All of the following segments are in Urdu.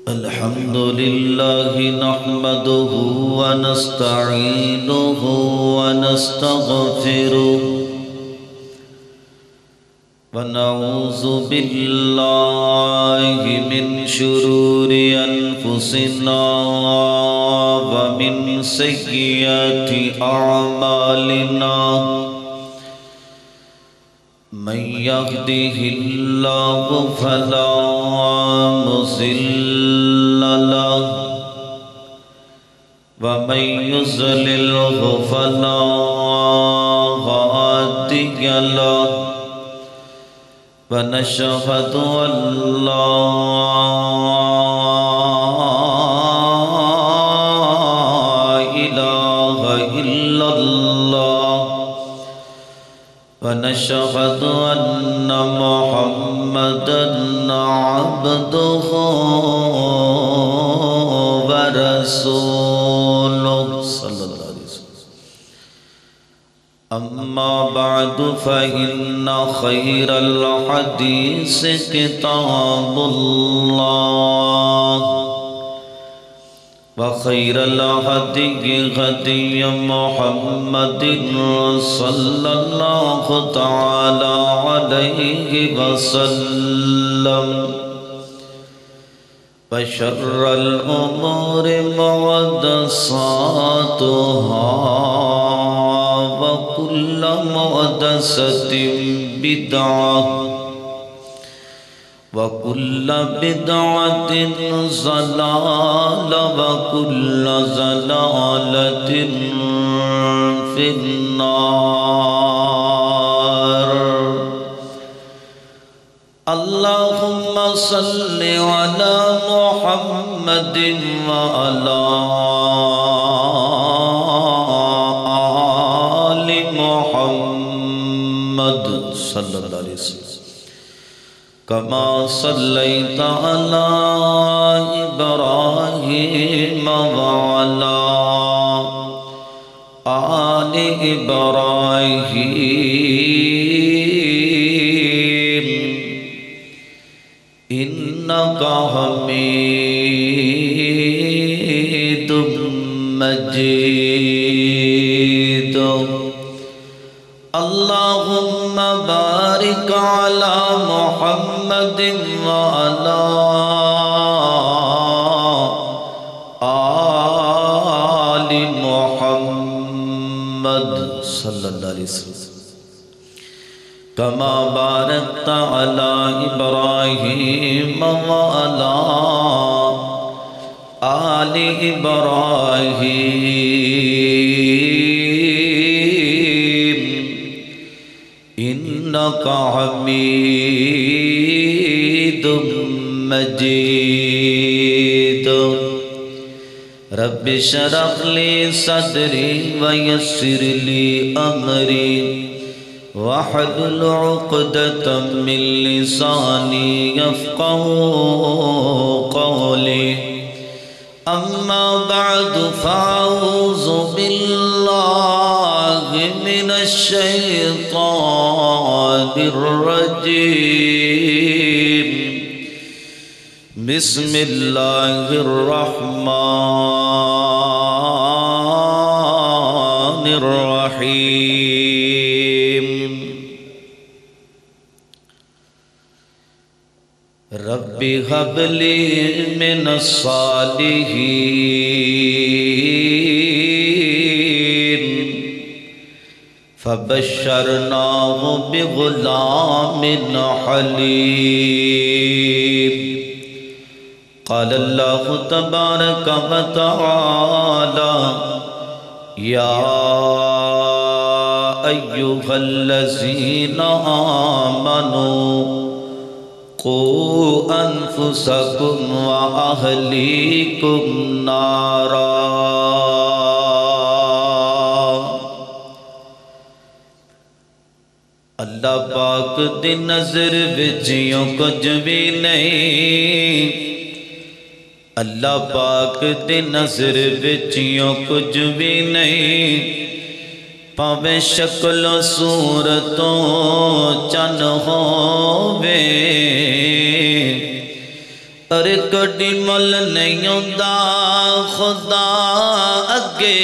الحمد لله نحمده ونستعينه ونستغفره ونعوذ بالله من شرور أنفسنا ومن سيئات أعمالنا من يهده الله فلا مضل له ومن يضلله فلا هادي له ونشهد أن لا إله إلا الله ونشهد أن محمدًا عبده ورسوله صلى الله عليه وسلم. أما بعد فإن خير الحديث كتاب الله وخير الهدي هدي محمد صلى الله تعالى عليه وسلم وشر الأمور محدثاتها وكل محدثة بدعة وكل بدعة ضلالة وكل ضلالة في النار. اللهم صل على محمد وعلى آل محمد صلى الله عليه وسلم كما صليت على إبراهيم وعلى آل إبراهيم إنك حميد مجيد. اللهم بارك على محمد وعلى آل محمد صلى الله عليه وسلم كما باركت على إبراهيم وعلى آل إبراهيم إنك حميد مجيد. رب اشرح لي صدري ويسر لي أمري واحلل عقدة من لساني يفقهوا قولي. أما بعد فأعوذ بالله من الشيطان الرجيم. بسم الله الرحمن الرحيم. رب هب لي من الصالحين فبشرناه بغلام حليم. قال الله تبارك وتعالى يا أيها الذين آمنوا قوا أنفسكم وأهليكم نارا. اللہ پاک دی نظر وچوں کچھ بھی نہیں، اللہ پاک دی نظر وچوں کچھ بھی نہیں، پاویں شکل و صورتوں چن ہووے ارے کڈی مل نہیں ہوندا خدا اگے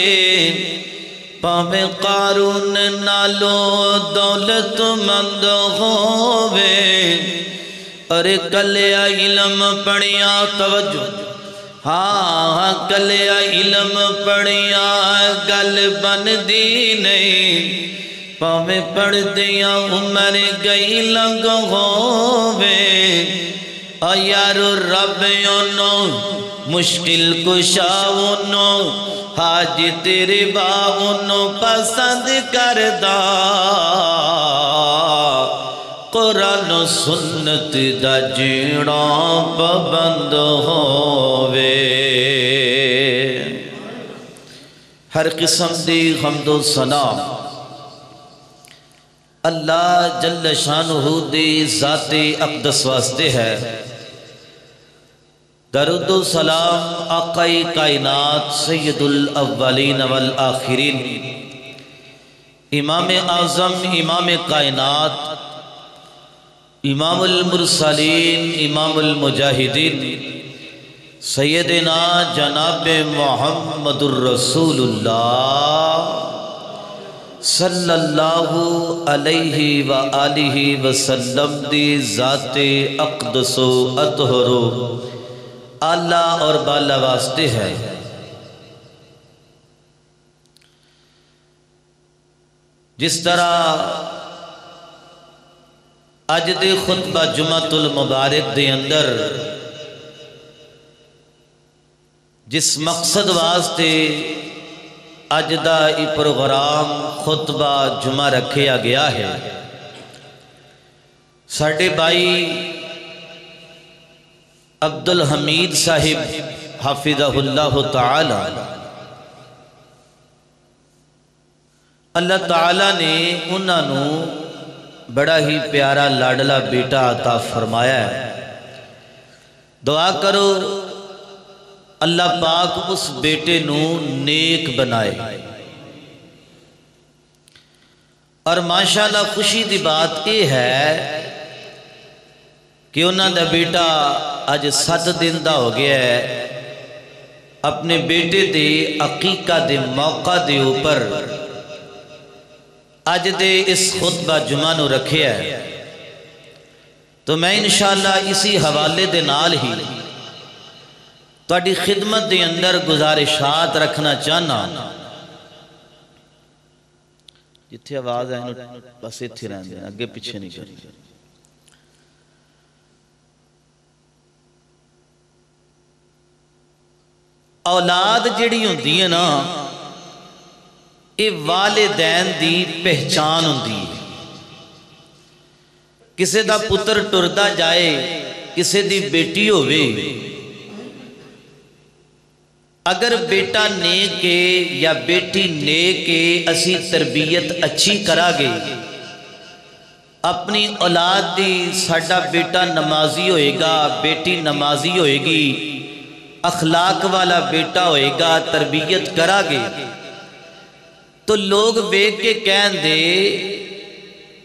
پاویں قارون نالو دولت مند ہووے ارے کلیا علم پڑھیا توجہ ہاں کلیا علم پڑھیا گل بندی نہیں پاویں پڑھ دیا عمر گئی لنگ ہووے آ یارو رب انہوں مشکل کشا انہوں حاجت ربا انہوں پسند کردہ قرآن و سنت دا جیڑا پابند ہووے ہر قسم دی حمد و ثنا اللہ جل شانہ دی ذات اقدس واسطے ہے درود و سلام آقائی کائنات سید الاولین والآخرین امام اعظم امام کائنات امام المرسلین امام المجاہدین سیدنا جناب محمد الرسول اللہ صلی اللہ علیہ وآلہ وسلم دی ذات اقدس و اطہر اعلیٰ اور بالا واسطے ہے جس طرح اج دے خطبہ جمعۃ المبارک دے اندر جس مقصد واسطے اج دا ای پروگرام خطبہ جمعہ رکھیا گیا ہے ساڈے بھائی عبد الحمید صاحب حافظہ اللہ تعالی اللہ تعالی نے انہوں بڑا ہی پیارا لاڈلا بیٹا عطا فرمایا ہے دعا کرو اللہ پاک اس بیٹے نو نیک بنائے اور ماشاءاللہ خوشی دی بات یہ ہے کہ انہوں دا بیٹا آج 7 دن دا ہو گیا ہے اپنے بیٹے دے عقیقہ دے موقع دے اوپر آج دے اس خطبہ جمعہ نو رکھے ہے تو میں انشاءاللہ اسی حوالے دے نال ہی تہاڈی خدمت دے اندر گزارشات رکھنا چاہنا جتھے آواز ہے بس اتھے رہن دیں اگے پیچھے نہیں کریں اولاد جڑی ہوندی ہے نا یہ والدین دی پہچان ہوندی ہے کسے دا پتر ٹردا جائے کسے دی بیٹی ہوئے اگر بیٹا نیک ہے یا بیٹی نیک ہے اسی تربیت اچھی کرا گے اپنی اولاد دی ساڈا بیٹا نمازی ہوئے گا بیٹی نمازی ہوئے گی اخلاق والا بیٹا ہوئے گا تربیت کرا گے تو لوگ بیٹھ کے کہن دے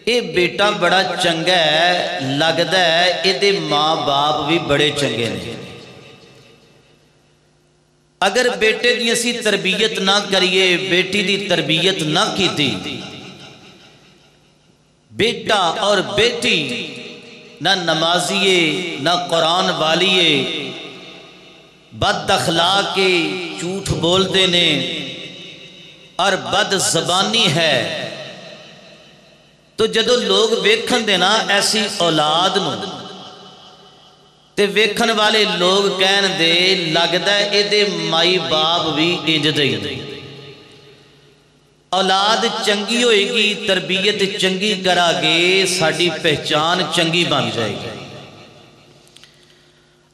اے بیٹا بڑا چنگا ہے لگدا ہے اے دے ماں باپ بھی بڑے چنگے ہیں اگر بیٹے دی اسی تربیت نہ کریے بیٹی دی تربیت نہ کیتی بیٹا اور بیٹی نہ نمازیے نہ قرآن والیے بد اخلاق کے جھوٹ بولتے نے اور بد زبانی ہے تو جدو لوگ ویکھن دینا ایسی اولاد نو تے ویکھن والے لوگ کہن دے لگدا ہے اے دے مائی باپ بھی انج دے اولاد چنگی ہوئے گی تربیت چنگی کرا گے ساڈی پہچان چنگی بن جائے گی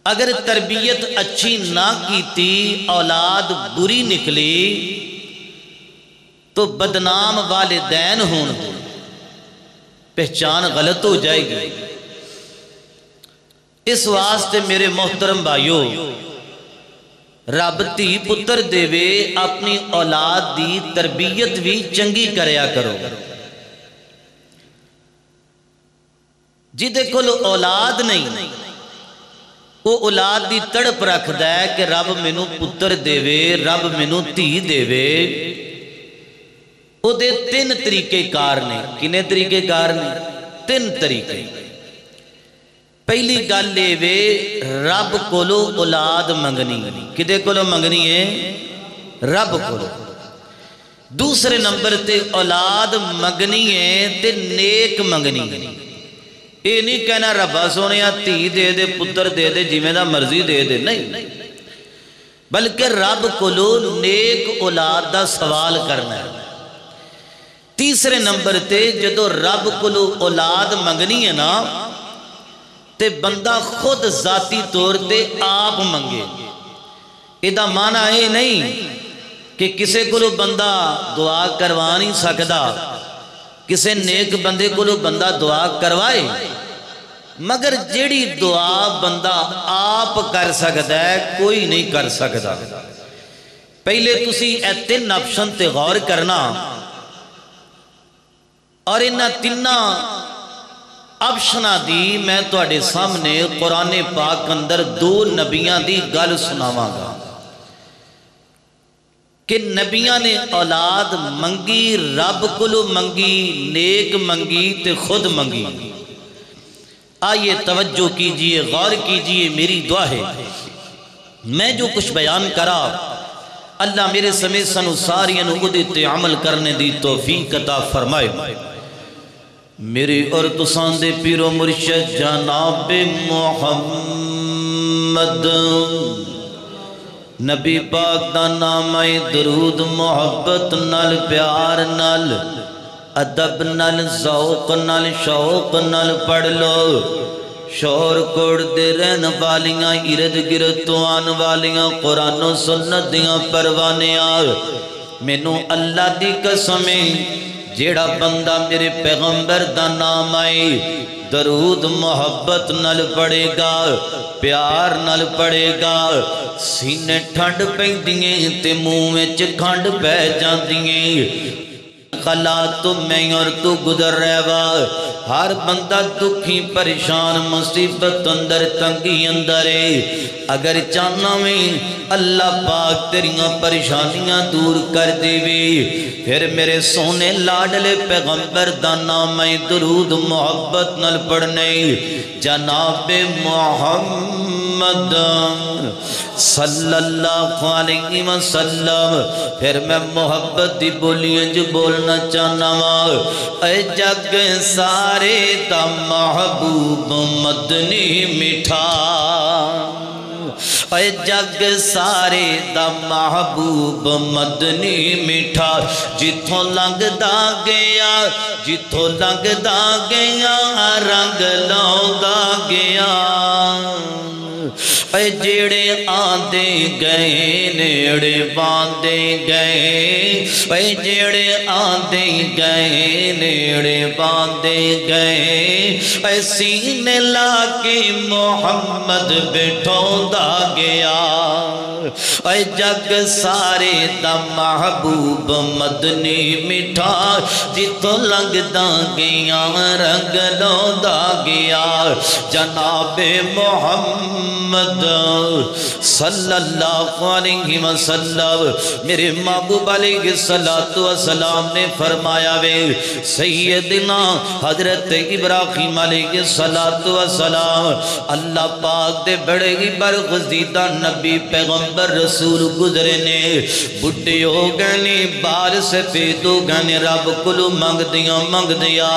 اگر تربیت اچھی نہ کیتی اولاد بری نکلی تو بدنام والدین ہون پہچان غلط ہو جائے گی اس واسطے میرے محترم بھائیو رب دھی پتر دے وے اپنی اولاد دی تربیت بھی چنگی کریا کرو جی دیکھو اولاد نہیں وہ اولاد دی تڑپ رکھدا ہے کہ رب مینوں پتر دیوے، رب مینوں دھی دیوے۔ وہ دے تین طریقے کار نے۔ کنے طریقے کار نے؟ تین طریقے۔ پہلی گل یہ وے رب کولو اولاد منگنی، کدے کولو منگنی ہے؟ رب کولو۔ دوسرے نمبر تے اولاد منگنی ہے تے نیک منگنی ہے۔ یہ نہیں کہنا ربا سونے دھی دے دے، پتر دے دے، جویں دا مرضی دے دے، نہیں، بلکہ رب کولو نیک اولاد دا سوال کرنا ہے۔ تیسرے نمبر تے جدو رب کولو اولاد منگنی ہے نا تے بندہ خود ذاتی طور تے آپ منگے۔ یہ معنی ہے نہیں کہ کسے کولو بندہ دعا کروا نہیں سکدا، کسے نیک بندے کولو بندہ دعا کروائے، مگر جیڑی دعا بندہ آپ کر سکتا ہے کوئی نہیں کر سکتا۔ پہلے تسی اے تین آپشن تے غور کرنا، اور انہاں تینہ آپشنہ دی میں تواڈے سامنے قرآن پاک اندر دو نبیاں دی گل سناواں گا کہ نبیاں نے اولاد منگی، رب کولو منگی، نیک منگی تے خود منگی۔ آئیے توجہ کیجئے، غور کیجئے، میری دعا ہے میں جو کچھ بیان کرا اللہ میرے سمیت سنو ساریاں نو تے عمل کرنے دی توفیق عطا فرمائے۔ میرے اور تساں دے پیر و مرشد جناب محمد نبی پاک دا نام آئے، درود محبت نال، پیار نال، ادب نال، ذوق نال، شوق نال پڑھ لو۔ شور کوڑ دے رہن والیاں، ارد گرد تو آن والیاں، قرآن و سنت دیاں پروانیاں، مینوں اللہ دی قسمیں جیڑا بندہ میرے پیغمبر دا نام آئے درود محبت نل پڑے گا، پیار نل پڑے گا، سینے ٹھنڈ پیندییں تے منہ وچ کھنڈ پہ جاندییں۔ خلا تو میں اور تو گزر رہوا، ہر بندہ دکھی پریشان مصیبت اندر تنگی اندر ہے۔ اگر چاہنا میں اللہ پاک تیریاں پریشانیاں دور کر دے وے، پھر میرے سونے لاڈلے پیغمبر دا نام ہے درود محبت نل پڑھنے جناب محمد صلی اللہ علیہ وسلم۔ پھر میں محبت دی بولیاں جو بولنا چاہنا وا، اے جگ سارے دا محبوب مدنی میٹھا، اے جگ سارے دا محبوب مدنی میٹھا، جتھوں لنگ دا گیا، جتھوں لنگ دا گیا، رنگ لاؤں دا گیا، اے جیڑے آندے گئے نیڑے باندے گئے، اے جیڑے آندے گئے نیڑے باندے گئے، اے سینے لا کے محمد بٹھوں دا گیا، اے جگ سارے دا محبوب مدنی میٹھا، جتوں لنگ دا گیا رنگ لوں دا گیا، جناب محمد صلی اللہ علیہ وسلم۔ میرے محبوب علیہ السلام نے فرمایا وے، سیدنا حضرت ابراہیم علیہ السلام اللہ پاک دے بڑے ہی برگزیدہ نبی پیغمبر رسول گزرے نے، بڑھے ہو گئے نے، بال سے پیدا ہو گئے نے، رب کلو منگ دیا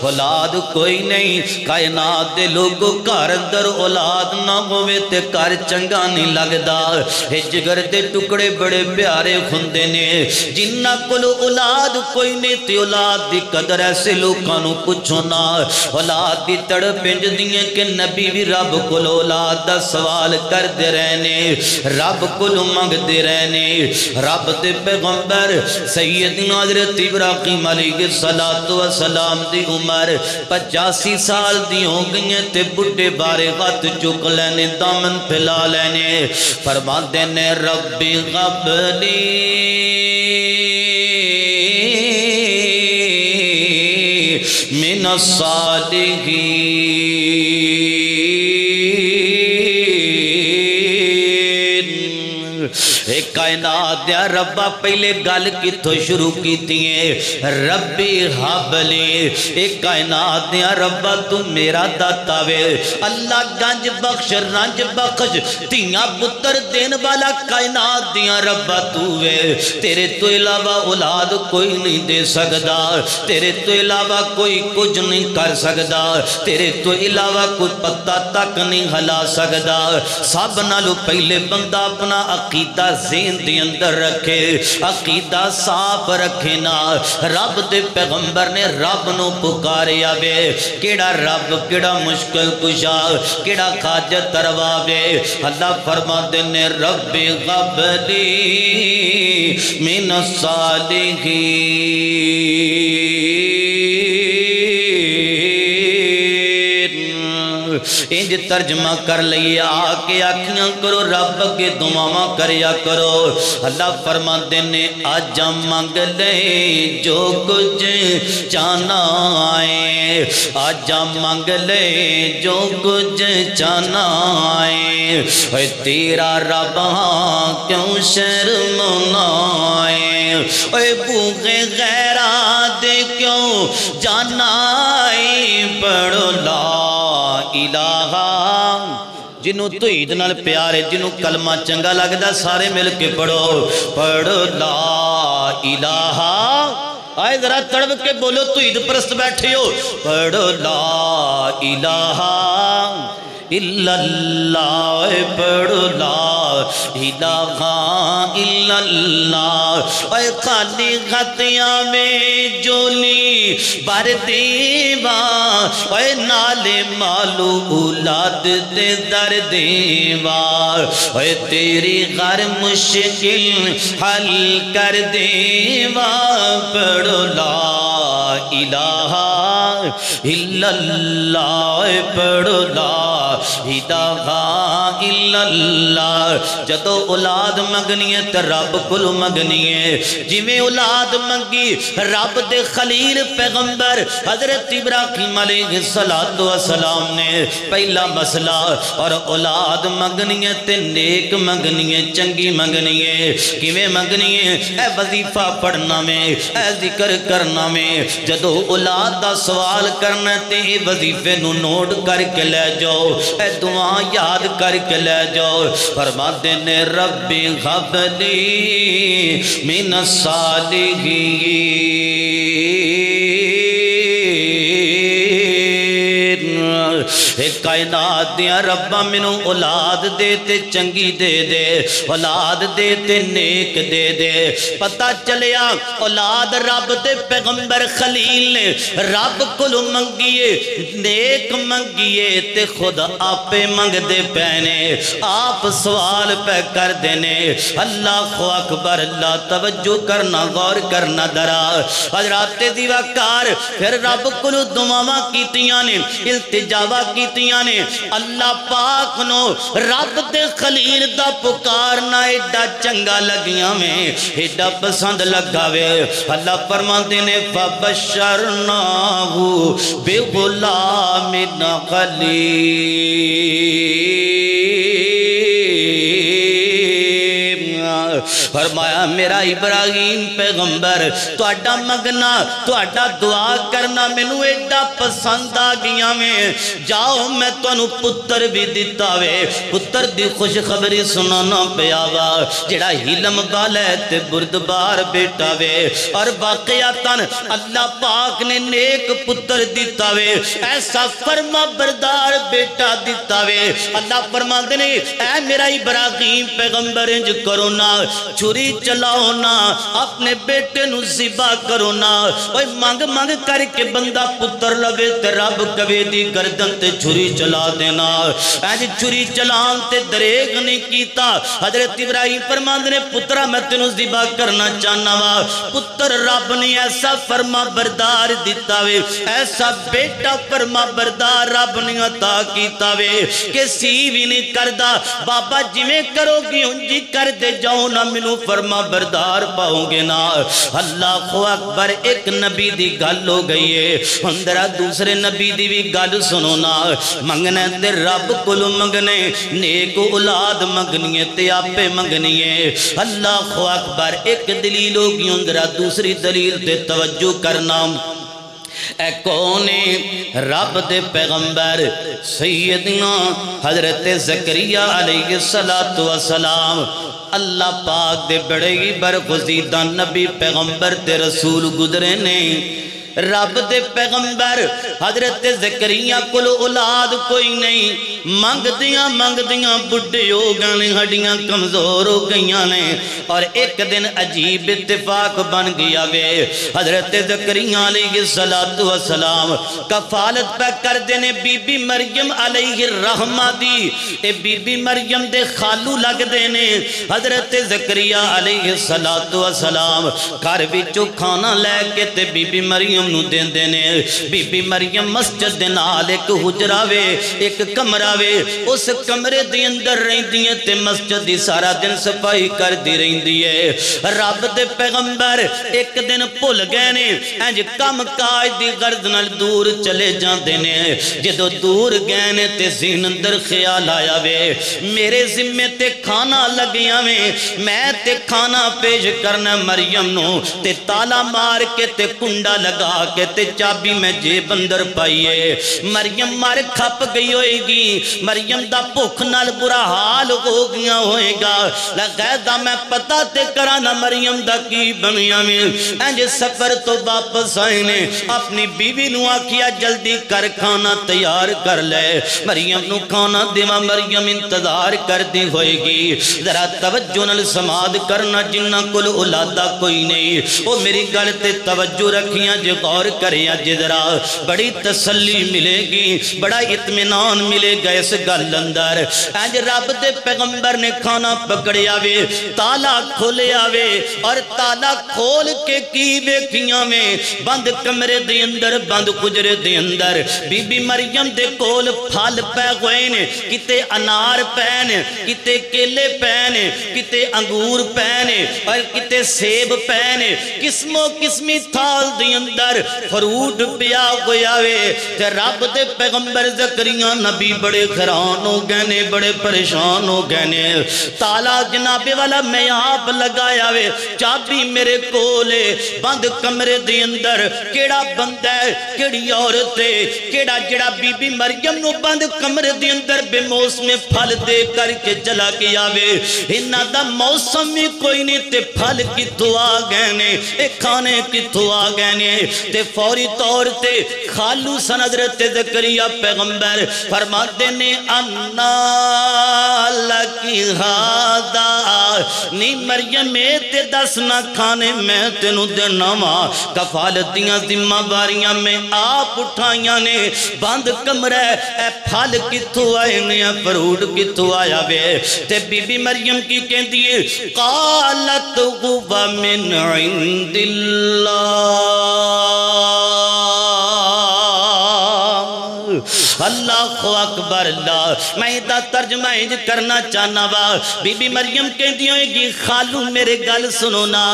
اولاد کوئی نہیں۔ کائنات دے لوگوں گھر اندر اولاد نہ ہوئے تے گھر چنگا نہیں لگدا، جگر دے ٹکڑے بڑے پیارے ہوندے نے، جنہ کولو اولاد کوئی نہیں تے اولاد دی قدر ایسے لوکاں نو پوچھو نا، اولاد دی تڑپ انج دیئے کہ نبی بھی رب کولو اولاد دا سوال کر دے رہنے، رب کولو منگ دے رہنے۔ رب دے پیغمبر سیدنا حضرت ابراہیم علیہ السلام دی عمر 85 سال دی ہو گئی ہیں تے بڑھے بارے غت چک لینے، دامن پھیلا لینے، فرما دینے ربی غبلی من الصالحین اے کائنات دیا ربا پہلے گل کتھوں شروع کیتی ہے ربی حبلی اے کائنات دیا ربا تو میرا داتا وے اللہ گنج بخش رنج بخش تیاں پتر دین والا کائنات دیا ربا تو وے تیرے تو علاوہ اولاد کوئی نہیں دے سکدا تیرے تو علاوہ کوئی کچھ نہیں کر سکدا تیرے تو علاوہ کوئی پتہ تک نہیں ہلا سکدا سب نالو پہلے بندہ اپنا عقیدہ ذہن دے اندر رکھے عقیدہ صاف رکھے نا رب دے پیغمبر نے رب نو پکاریا وے کیڑا رب کیڑا مشکل کشا کیڑا حاجت روا وے اللہ فرما دے نے رب غبلی من الصالحین انج ترجمہ کر لئے آکے آکھیاں کرو رب کے دعاواں کریا کرو اللہ فرما دینے آجا مانگ لے جو کچھ چاہنا آئے آجا مانگ لے جو کچھ چاہنا آئے اے تیرا رب ہاں کیوں شرمنا آئے اے بوغے غیرہ دے کیوں جانا آئے پڑھو لا الہا جنہوں توحید نال پیارے جنہوں کلمہ چنگا لگدا سارے مل کے پڑھو پڑھو لا الہا آئے ذرا تڑپ کے بولو توحید پرست بیٹھے ہو پڑھو لا الہا الا اللہ پڑھو لا الہا الا اللہ اے خالی غطیاں میں جولی بار دیواں اے نالے مالو اولاد تے در دیواں اے تیری غر مشکل حل کر دیواں پڑھو لا الہا الا اللہ پڑھو لا الہا الا اللہ جدو اولاد منگنی ہے تو رب کلو منگنی ہے جی میں اولاد منگی رب دے خلیل پیغمبر حضرت ابراہیم علیہ السلام نے پہلا مسئلہ اور اولاد منگنی ہے تے نیک منگنی ہے چنگی منگنی ہے کیویں منگنی ہے اے وظیفہ پڑھنا میں اے ذکر کرنا میں جدو اولاد دا سوال کرنا تے وظیفے نو نوٹ کر کے لے جاؤ اے دعا یاد کر کے لے جاؤ فرما دینے رب غبلی من الصالحین ایک کائنات دیا ربا منو اولاد دے تے چنگی دے دے اولاد دے تے نیک دے دے پتہ چلیا اولاد رب دے پیغمبر خلیل نے رب کلو منگیے نیک منگیے تے خود آپے منگ دے پہنے آپ سوال پہ کر دینے اللہ اکبر اللہ توجہ کرنا غور کرنا درا حضرات دیوکار پھر رب کلو دعاواں کیتیاں نے التجاوا کیتیاں نے اللہ پاک نو رب دے خلیل دا پکارنا ایڈا چنگا لگیاں میں ایڈا پسند لگاوے اللہ فرماتے نے فَبَشَّرْنَاهُ بِغُلَامٍ حَلِيمٍ فرمایا میرا ابراہیم پیغمبر تو اڈا مگنا تو اڈا دعا کرنا منو ایڈا پسند آگیاں میں جاؤ میں تو انہوں پتر بھی دیتا وے پتر دی خوش خبری سنانا پیاوا جڑا ہلم بالے بردبار بیٹا وے اور واقعاتاً اللہ پاک نے نیک پتر دیتا وے ایسا فرما بردار بیٹا دیتا وے اللہ فرما دینے اے میرا ابراہیم پیغمبر انج کرو نا چھری چلاؤ نا اپنے بیٹے نو ذبح کرو نا اوہ مانگ مانگ کر کے بندہ پتر لوے تے رب کبھی دی گردن تے چھری چلا دینا ایج چھری چلان تے دریگ نہیں کیتا حضرت ابراہیم فرمان نے پترہ میں تینو ذبح کرنا چاہنا وا پتر رب نے ایسا فرما بردار دیتا وے ایسا بیٹا فرما بردار رب نے عطا کیتا وے کہ سی بھی نہیں کردہ بابا جویں کرو گی انجی کر دے جاؤ نا مینوں فرما بردار پاؤ گے نا۔ اللہ اکبر، ایک نبی دی گل ہو گئی ہے، اندرا دوسرے نبی دی بھی گل سنو نا۔ منگنے تے رب کولو منگنے، نیک اولاد منگنی ہے تے آپے منگنی ہے۔ اللہ اکبر، ایک دلیل ہوگی، اندرا دوسری دلیل تے توجہ کرنا۔ اے کونے رب دے پیغمبر سیدنا حضرت زکریا علیہ السلام، اللہ پاک دے بڑے ہی برگزیدہ نبی پیغمبر تے رسول گزرے نے۔ رب دے پیغمبر حضرت زکریا کولو اولاد کوئی نہیں، منگ دیاں بڑھے ہو گئے، ہڈیاں کمزور ہو گئیاں نے۔ اور ایک دن عجیب اتفاق بن گیا وے، حضرت زکریا علیہ السلام کفالت پہ کر دینے بی بی مریم علیہ الرحمہ دی، اے بی بی مریم دے خالو لگ دینے۔ حضرت زکریا علیہ السلام گھر وچوں کھانا لے کے تے بی بی مریم نو دین دینے۔ بی بی مریم مسجد دے نال ایک حجرہ وے، ایک کمرہ وے، اس کمرے دے اندر رہندی ہے تے مسجد دی سارا دن صفائی کر دی رہندی ہے۔ رب دے پیغمبر ایک دن بھول گئے نے، انج کم کاج دی غرض نال دور چلے جاندے نے۔ جدو دور گئے نے تے ذہن اندر خیال آیا وے، میرے ذمے تے کھانا لگیاں وے، میں تے کھانا پیش کرنا مریم نو، تے تالا مار کے تے کنڈا لگا کے تے چابی میں جیب اندر پائیے۔ مریم مار کھپ گئی ہوئے گی، مریم دا بھوک نال برا حال ہو گیا ہوئے گا۔ لگیدہ میں پتہ تے کرانا مریم دا کی بنیا میں۔ انج سفر تو واپس آئے نے، اپنی بیوی نو آکھیا جلدی کر کھانا تیار کر لے، مریم نو کھانا دیوا۔ مریم انتظار کر دی ہوئے گی، ذرا توجہ نال سماعت کرنا، جنہ کل اولادہ کوئی نہیں، وہ میری گل تے توجہ رکھیاں جو غور کریا جدرا، بڑی تسلی ملے گی، بڑا اطمینان ملے گا اس گل اندر۔ انج رب دے پیغمبر نے کھانا پکڑیا وے، تالا کھولیا وے، اور تالا کھول کے کی ویکھیاں میں بند کمرے دے اندر، بند حجرے دے اندر بی بی مریم دے کول پھل پے ہوئے نے، کتے انار پے نے، کتے کیلے پے نے، کتے انگور پے نے، اور کتے سیب پے نے، قسموں قسمی تھال دے اندر فروٹ پیا ہویا وے۔ تے رب دے پیغمبر زکریا نبی بڑے حیران ہو گئے نے، بڑے پریشان ہو گئے نے۔ تالا جناب والا میں آپ لگایا وے، چابی میرے کولے، بند کمرے دے اندر کیڑا بندہ ہے، کیڑی عورت ہے، کیڑا جڑا بی بی مریم نو بند کمرے دے اندر بے موسم پھل دے کر کے چلا گیا وے۔ انہاں دا موسم ہی کوئی نہیں تے پھل کتھوں آ گئے نے، اے کھانے کتھوں آ گئے نے۔ تے فوری طور تے خالو سن حضرت زکریا پیغمبر فرماتے نے، انا لکی ہادا، نی مریم تے دس نہ کھانے میں تینو دینا ماں، کفالت دیاں ذمہ باریاں میں آپ اٹھائیاں نے، بند کمرہ اے پھل کتھوں آئے نے، فروٹ کتھوں آیا وے۔ تے بی بی مریم کی کہن دیئے، قالت ہوا من عند اللہ اکبر اللہ۔ میں دا ترجمہ کرنا چاہنا وا، بی بی مریم کہندی ہوئے گی، خالو میرے گل سنو نا،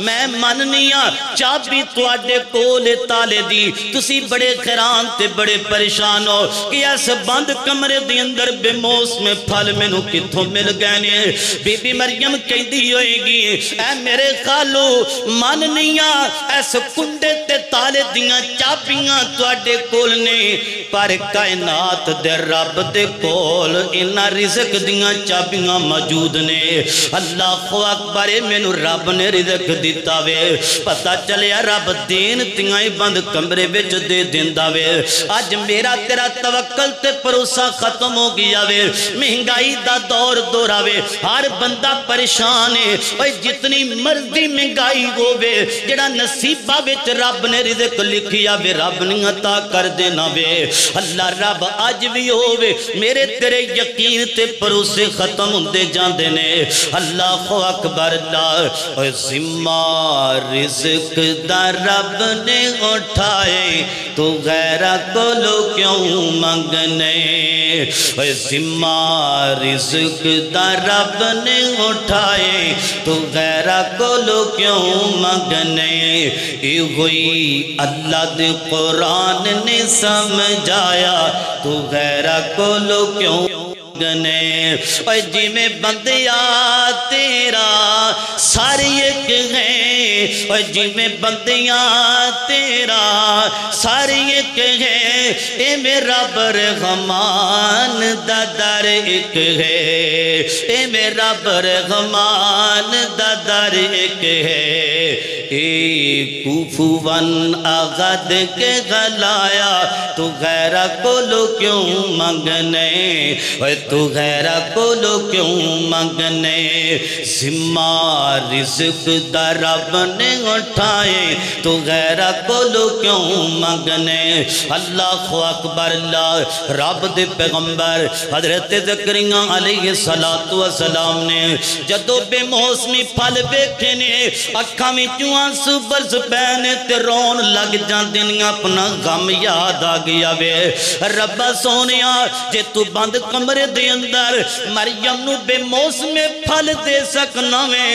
میں مننیاں چابی تواڈے کولے تالے دی، تسی بڑے حیران تے بڑے پریشان ہو کہ اس بند کمرے دے اندر بے موسم پھل مینوں کتھوں مل گئے نے۔ بی بی مریم کہندی ہوئے گی، اے میرے خالو مننیاں اس کنڈے تے تالے دیاں چابیاں تواڈے کول نے، پر کائنات دے رب دے کول انہاں رزق دیاں چابیاں موجود نے۔ اللہ اکبر، مینوں رب نے رزق دیتا وے، پتہ چلیا رب دین تیاں بند کمرے وچ دے دیندا وے۔ اج میرا تیرا توکل تے بھروسہ ختم ہو گیا وے، مہنگائی دا دور دورا وے، ہر بندہ پریشان ہے، اوے جتنی مرضی مہنگائی ہووے، جڑا نصیبہ وچ رب نے رزق لکھیا وے رب نے عطا کر دینا وے۔ اللہ رب اج بھی ہووے میرے تیرے یقین تے بھروسے ختم ہوندے جاندے نے اللہ اکبر اللہ ذمہ رزق دا رب نے اٹھائے تو غیرہ کولو کیوں منگنے ذمہ رزق دا رب نے اٹھائے تو غیرہ کولو کیوں منگنے اے ہوئی اللہ دے قرآن نے سمجھایا تو غیرہ کولو کیوں منگنے اے جی میں بندیا تیرا ساری ایک ہے اے جی میں بندیا تیرا ساری ایک ہے اے میرا برغمان دا در ایک ہے اے میرا برغمان دا در ایک ہے اے کوفوان آغد کے غلایا تو غیرہ کولو کیوں منگنے اے تو غیرہ کولو کیوں منگنے ذمہ رزق دا رب نے اٹھائے تو غیرہ کولو کیوں منگنے اللہ اکبر اللہ رب دے پیغمبر حضرت زکریا علیہ السلام نے جدو بے موسمی پھل بیٹھے نے اکھاں وچوں آنسو برس پینے تے رون لگ جاندے اپنا غم یاد آ گیا وے ربا سونیا جے تو بند کمرے دے اندر مریم نو بے موسمی پھل دے سکنا وے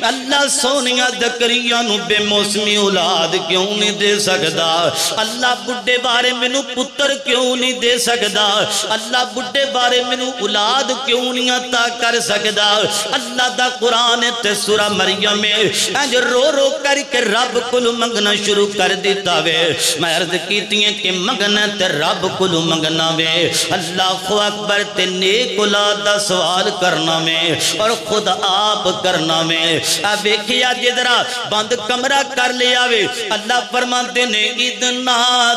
اللہ سونیا زکریا نو بے موسمی اولاد کیوں نہیں دے سکدا اللہ بڑھے بارے منو پتر کیوں نہیں دے سکدا اللہ بڑھے بارے منو اولاد کیوں نہیں عطا کر سکدا اللہ دا قرآن تے سورہ مریم میں انج رو رو کر کے رب کلو منگنا شروع کر دیتا وے میں عرض کیتی ہیں کہ منگنا تے رب کلو منگنا وے اللہ اکبر تے نیک اولاد دا سوال کرنا میں اور خود آپ کرنا میں اب ایکھیا جدرا بند کمرہ کر لیا وے اللہ فرماتے نے ادنا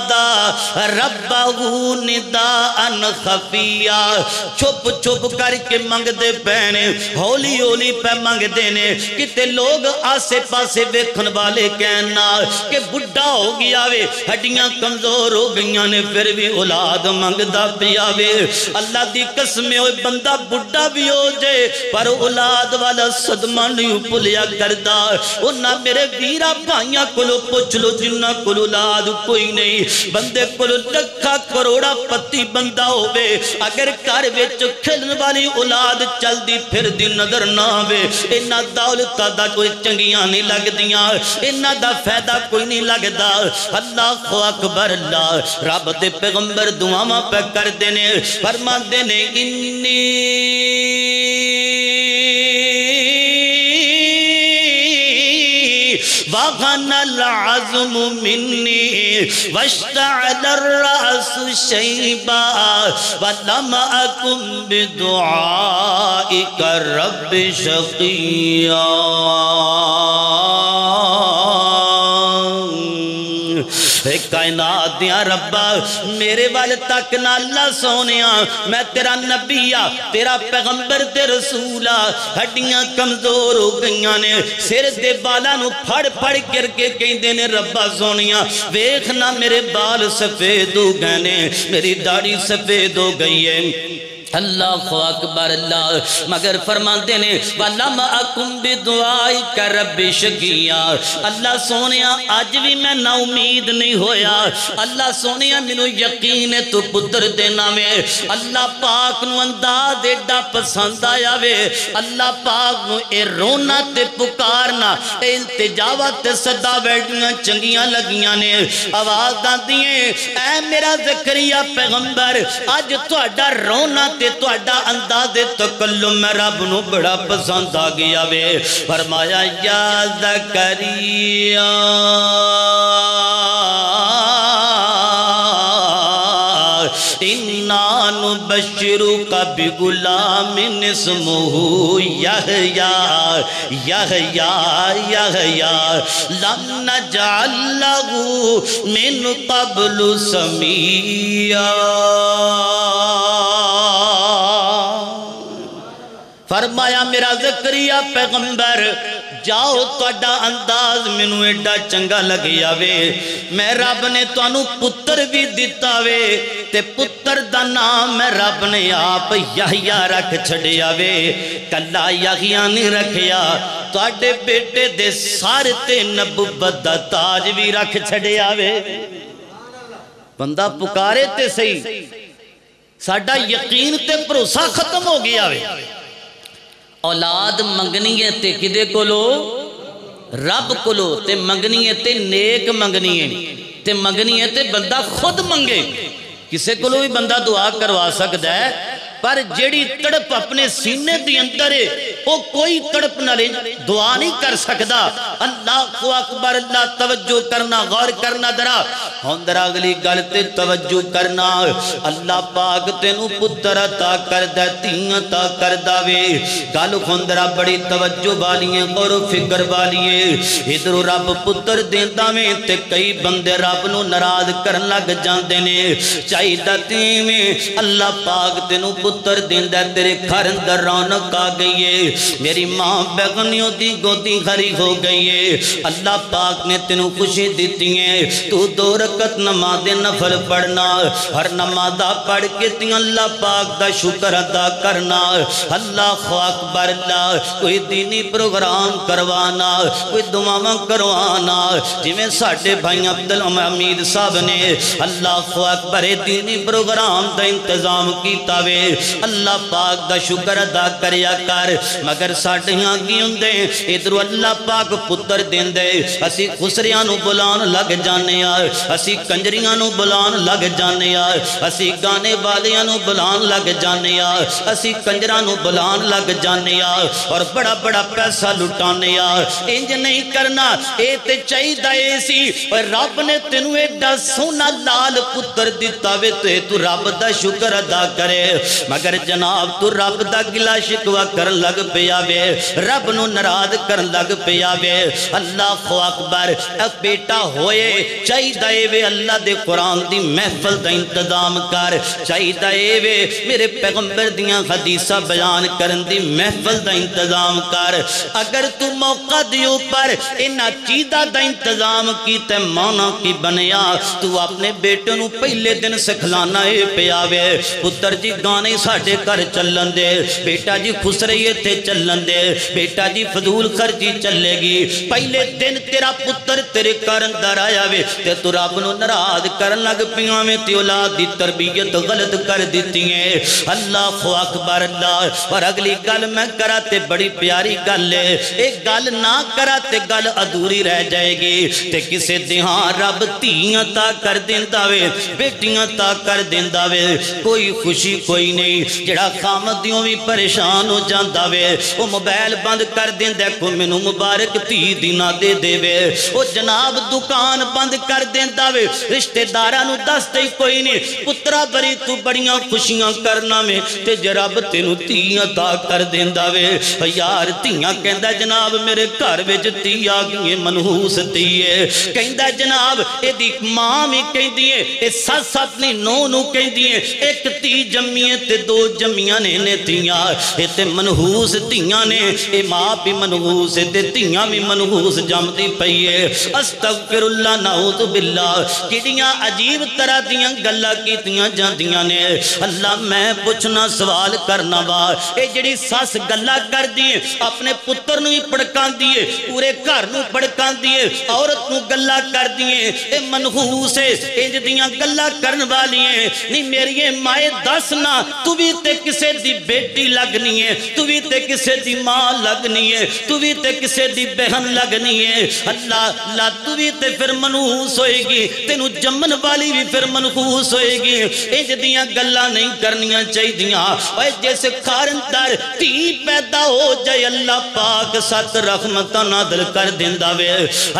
دا ربہو نداءن خفیہ چھپ چھپ کر کے منگ دے پہنے ہولی ہولی پہ منگ دینے کتے لوگ آسے پاسے ویکھن والے کہنا کہ بڑھا ہو گیا وے ہڈیاں کمزور ہو گئیاں نے پھر بھی اولاد منگ دا پیا وے اللہ دی قسم ہوئے بندہ بڑھا بھی ہو جائے پر اولاد والا صدمہ نہیں پلیا کردہ انہاں میرے ویرہ بھائیاں کلو پوچھ لو جنہ کلو اولاد کوئی نہیں بندے کلو لکھا کروڑا پتی بندہ ہوئے اگر کار ویچ کھلن والی اولاد چل دی پھر دی نظر نہ ہوئے انہا دولتا دا کوئی چنگیاں نہیں لگ دیاں انہا دا فیدہ کوئی نہیں لگ دا اللہ اکبر اللہ رب دے پیغمبر دعاواں پہ کر دینے فرما دینے انی وغن العظم منی واشتعل الرأس شیبا ولم اکن بدعائک رب شقیا کائنات دیا ربا میرے وال تک نہ اللہ سونیا میں تیرا نبیہ تیرا پیغمبر تے رسولہ ہڈیاں کمزور ہو گئیاں نے سر دے بالا نو پھڑ پھڑ کر کے کہیں دینے ربا سونیا ویکھنا میرے بال سفید ہو گئے نے میری داڑھی سفید ہو گئی ہے اللہ اکبر اللہ مگر فرما دینے وَلَمَ أَكُمْ بِدُعَائِكَ رَبِّ شَقِيًّا اللہ سونیا آج بھی میں نا امید نہیں ہویا اللہ سونیا منو یقین تو پتر دینا میں اللہ پاک نو انداز ایڈا پسند آیا وے اللہ پاک نو اے رونا تے پکارنا اے التجاوہ تے صدا بیٹھیاں چنگیاں لگیاں نے آواز دان دیئے اے میرا زکریا پیغمبر آج تو اڈا رونا تے تو اڈا انداز تکلم میں رب نو بڑا پسند آ گیا وے فرمایا یا زکریا اِنَّا نُبَشِّرُكَ بِغُلَامٍ اسْمُهُ يَحْيَىٰ لَمْ نَجْعَل لَّهُ مِن قَبْلُ سَمِيًّا فرمایا میرا زکریا پیغمبر جاؤ تہاڈا انداز مینوں ایڈا چنگا لگیا وے میں رب نے تانوں پتر بھی دتا وے تے پتر دا نام میں رب نے آپ یحییٰ رکھ چھڑیا وے کلا یحییٰ نہیں رکھیا تہاڈے بیٹے دے سر تے نبوت دا تاج بھی رکھ چھڑیا وے بندہ پکارے تے صحیح ساڈا یقین تے بھروسہ ختم ہو گیا وے اولاد منگنی ہے تے کدے کولو رب کولو تے منگنی ہے تے نیک منگنی ہے تے منگنی ہے تے بندہ خود منگے کسے کولو بھی بندہ دعا کروا سکتا ہے پر جیڑی تڑپ اپنے سینے دی اندر ہے وہ کوئی تڑپ نہ لے دعا نہیں کر سکتا اللہ اکبر اللہ توجہ کرنا غور کرنا درا ہوندرا اگلی گلتے توجہ کرنا اللہ پاک تینوں پتر عطا کردہ تین عطا کردہ وے گل ہوندرا بڑی توجہ والیے غور و فکر والیے ادھر رب پتر دیندہ میں تے کئی بندے رب نو ناراض کرن لگ جاندے نے چاہیدہ تین میں اللہ پاک تینوں پتر دیندہ تیرے گھر اندر رونق آ گئی ہے میری ماں بیگنیوں دی گودی خری ہو گئی ہے اللہ پاک نے تینوں خوشی دیتی ہیں تو 2 رکعت نماز نفل پڑھنا ہر نمازہ پڑھ کے تین اللہ پاک دا شکر ادا کرنا اللہ اکبر اللہ کوئی دینی پروگرام کروانا کوئی دعاواں کروانا جی میں ساڑھے بھائی عبدالحمید صاحب نے اللہ اکبر دینی پروگرام دا انتظام کیتا وے اللہ پاک دا شکر ادا کریا کر مگر ساڑھیاں کی ہوندے ادھر اللہ پاک پتر دیندے اسی خسریاں نو بلان لگ جانے آئے اسی کنجریاں نو بلان لگ جانے آئے اسی گانے والیاں نو بلان لگ جانے آئے اسی کنجراں نو بلان لگ جانے آئے اور بڑا بڑا پیسہ لٹانے آئے انج نہیں کرنا اے تے چاہیدہ ایسی اور رب نے تینوں ایڈا سونا لال پتر دیتا وے تو رب دا شکر ادا کرے مگر جناب تو رب دا گلا شکوا کر لگ پیا وے رب نو ناراض کر لگ پیا وے اللہ اکبر بیٹا ہوئے چاہیدہ اے وے اللہ دے قرآن دی محفل دا انتظام کر چاہیدہ اے وے میرے پیغمبر دیاں حدیثہ بیان کرن دی محفل دا انتظام کر اگر تو موقع دیو پر انہا چیدہ دا انتظام کی تے مانا کی بنیا تو اپنے بیٹے نو پہلے دن سکھلانا اے پیا وے پتر جی گانے ساڑھے کر چلن دے بیٹا جی خسرئیے تھے چلن دے بیٹا جی فضول خرچی چلے گی پہلے دن تیرا پتر تیرے کارن در آیا وے تے تو رب نو ناراض کرن لگ پیاں میں تے اولاد دی تربیت غلط کر دیتی ہیں اللہ اکبر اللہ اور اگلی گل میں کرا تے بڑی پیاری گل ہے ایک گل نہ کرا تے گل ادھوری رہ جائے گی تے کسے دیہاں رب تیاں تا کر دیندہ وے بیٹیاں تا کر دیندہ وے کوئی خوشی کوئی نہیں جڑا خامدیوں بھی پریشان ہو جاندہ وے وہ موبائل بند کر دیندہ کو منو مبارک تی دینا دے دے وے وہ جناب دکان بند کر دیندہ وے رشتہ دارانو دستے کوئی نہیں پترہ بری تو بڑیاں خوشیاں کرنا میں تے جراب تینو تیاں تا کر دیندہ وے یار تیاں کہندہ جناب میرے گھر وچ تی آگئے منحوس تیئے کہندہ جناب اے دی ماں میں کہندی ہے اے ساتھ اپنی نو کہندی ہے ایک تی جمیے تے 2 جمیاں نے تیاں اے تے منحوس تیاں نے اے ماں بھی منحوس تے تیاں بھی منحوس جمدی پئیے استغفر اللہ نعوذ باللہ کڑیاں عجیب طرح دیاں گلہ کیتیاں جاندیاں نے اللہ میں پوچھنا سوال کرنا با اے جڑی ساس گلہ کر دیئے اپنے پتر نو ہی پڑکان دیئے پورے گھر نو پڑکان دیئے عورت نو گلہ کر دیئے اے منحوس ہے اے جدیاں گلہ کرن والی ہیں نہیں میری مائے دسنا تو بھی تے کسے دی بیٹی لگنی ہے تو بھی تے کسے دی ماں لگنی ہے تو بھی تے کسے دی بہن لگنی ہے اللہ تو بھی تے پھر منحوس ہوئے گی تینو جمن والی بھی پھر منحوس ہوئے گی انج دیاں گلہ نہیں کرنیاں چاہی دیاں اور جیسے خارندار تی پیدا ہو جائے اللہ پاک سات رحمتہ نادل کر دیندہ وے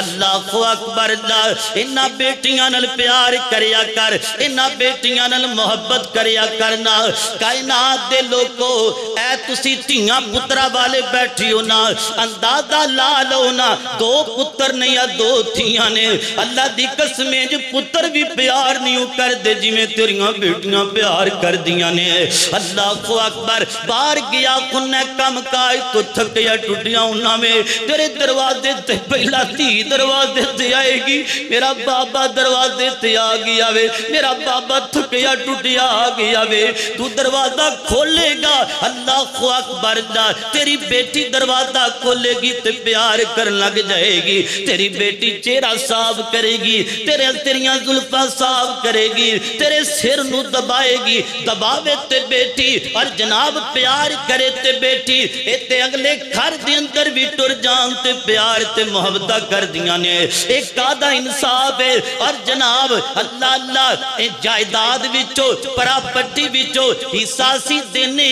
اللہ اکبر اللہ انہا بیٹیاں نل پیار کریا کر انہا بیٹیاں نل محبت کریا کرنا کائنات دے لوگو اے تسی تیاں پترہ والے بیٹھی ہونا اندازہ لا لونا 2 پتر نہیں یا 2 تھیاں ہوئیاں نے اللہ دی قسمیں جو پتر بھی پیار نہیں کر دے جی میں تیریاں بیٹیاں پیار کر دیاں نے اللہ کو اکبر بار گیا کنہ کم کائی تو تھکیا ٹوٹیاں انہاں میں تیرے دروازے تے پہلا تھی دروازے تے آئے گی میرا بابا دروازے تے آگیا وے میرا بابا تھکیا ٹوٹیا آگیا وے تو دروازہ کھولے گا اللہ کو اکبر دا تیری بیٹی دروازہ کھولے گی تے پیار کر لگ جائے گی تیری بیٹی چہرہ صاف کرے گی تیریاں زلفہ صاف کرے گی تیرے سر نو دبائے گی دباوے تے بیٹی اور جناب پیار کرے تے بیٹی تے اگلے گھر دے اندر بھی ٹر جان تے پیار تے محبتہ کر دیاں نے ایک آدھا انصاف ہے اور جناب اللہ اللہ جائیداد وچو پراپرٹی وچو حصہ سی دینے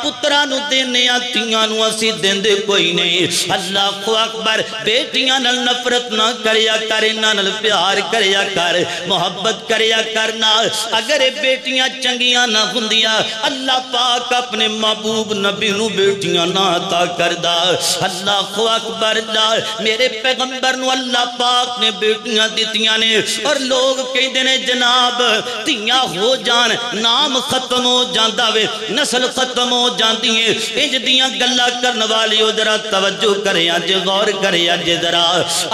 پترانو دینے تیانو اسی دیندے کوئی نہیں اللہ کو اکبر بیٹیاں نل نفرت نہ کریا کر انہاں نل پیار کریا کر محبت کریا کرنا اگر بیٹیاں چنگیاں نہ ہوندیاں اللہ پاک اپنے محبوب نبی نو بیٹیاں نہ عطا کردا اللہ کو اکبر میرے پیغمبر نو اللہ پاک نے بیٹیاں دیتیاں نے اور لوگ کہندے نے جناب تیاں ہو جان نام ختم ہو جاندا وے نسل ختم ہو جاندی ہے انج دیاں گلاں کرن والی او ذرا توجہ کرے اج غور کرے اج ذرا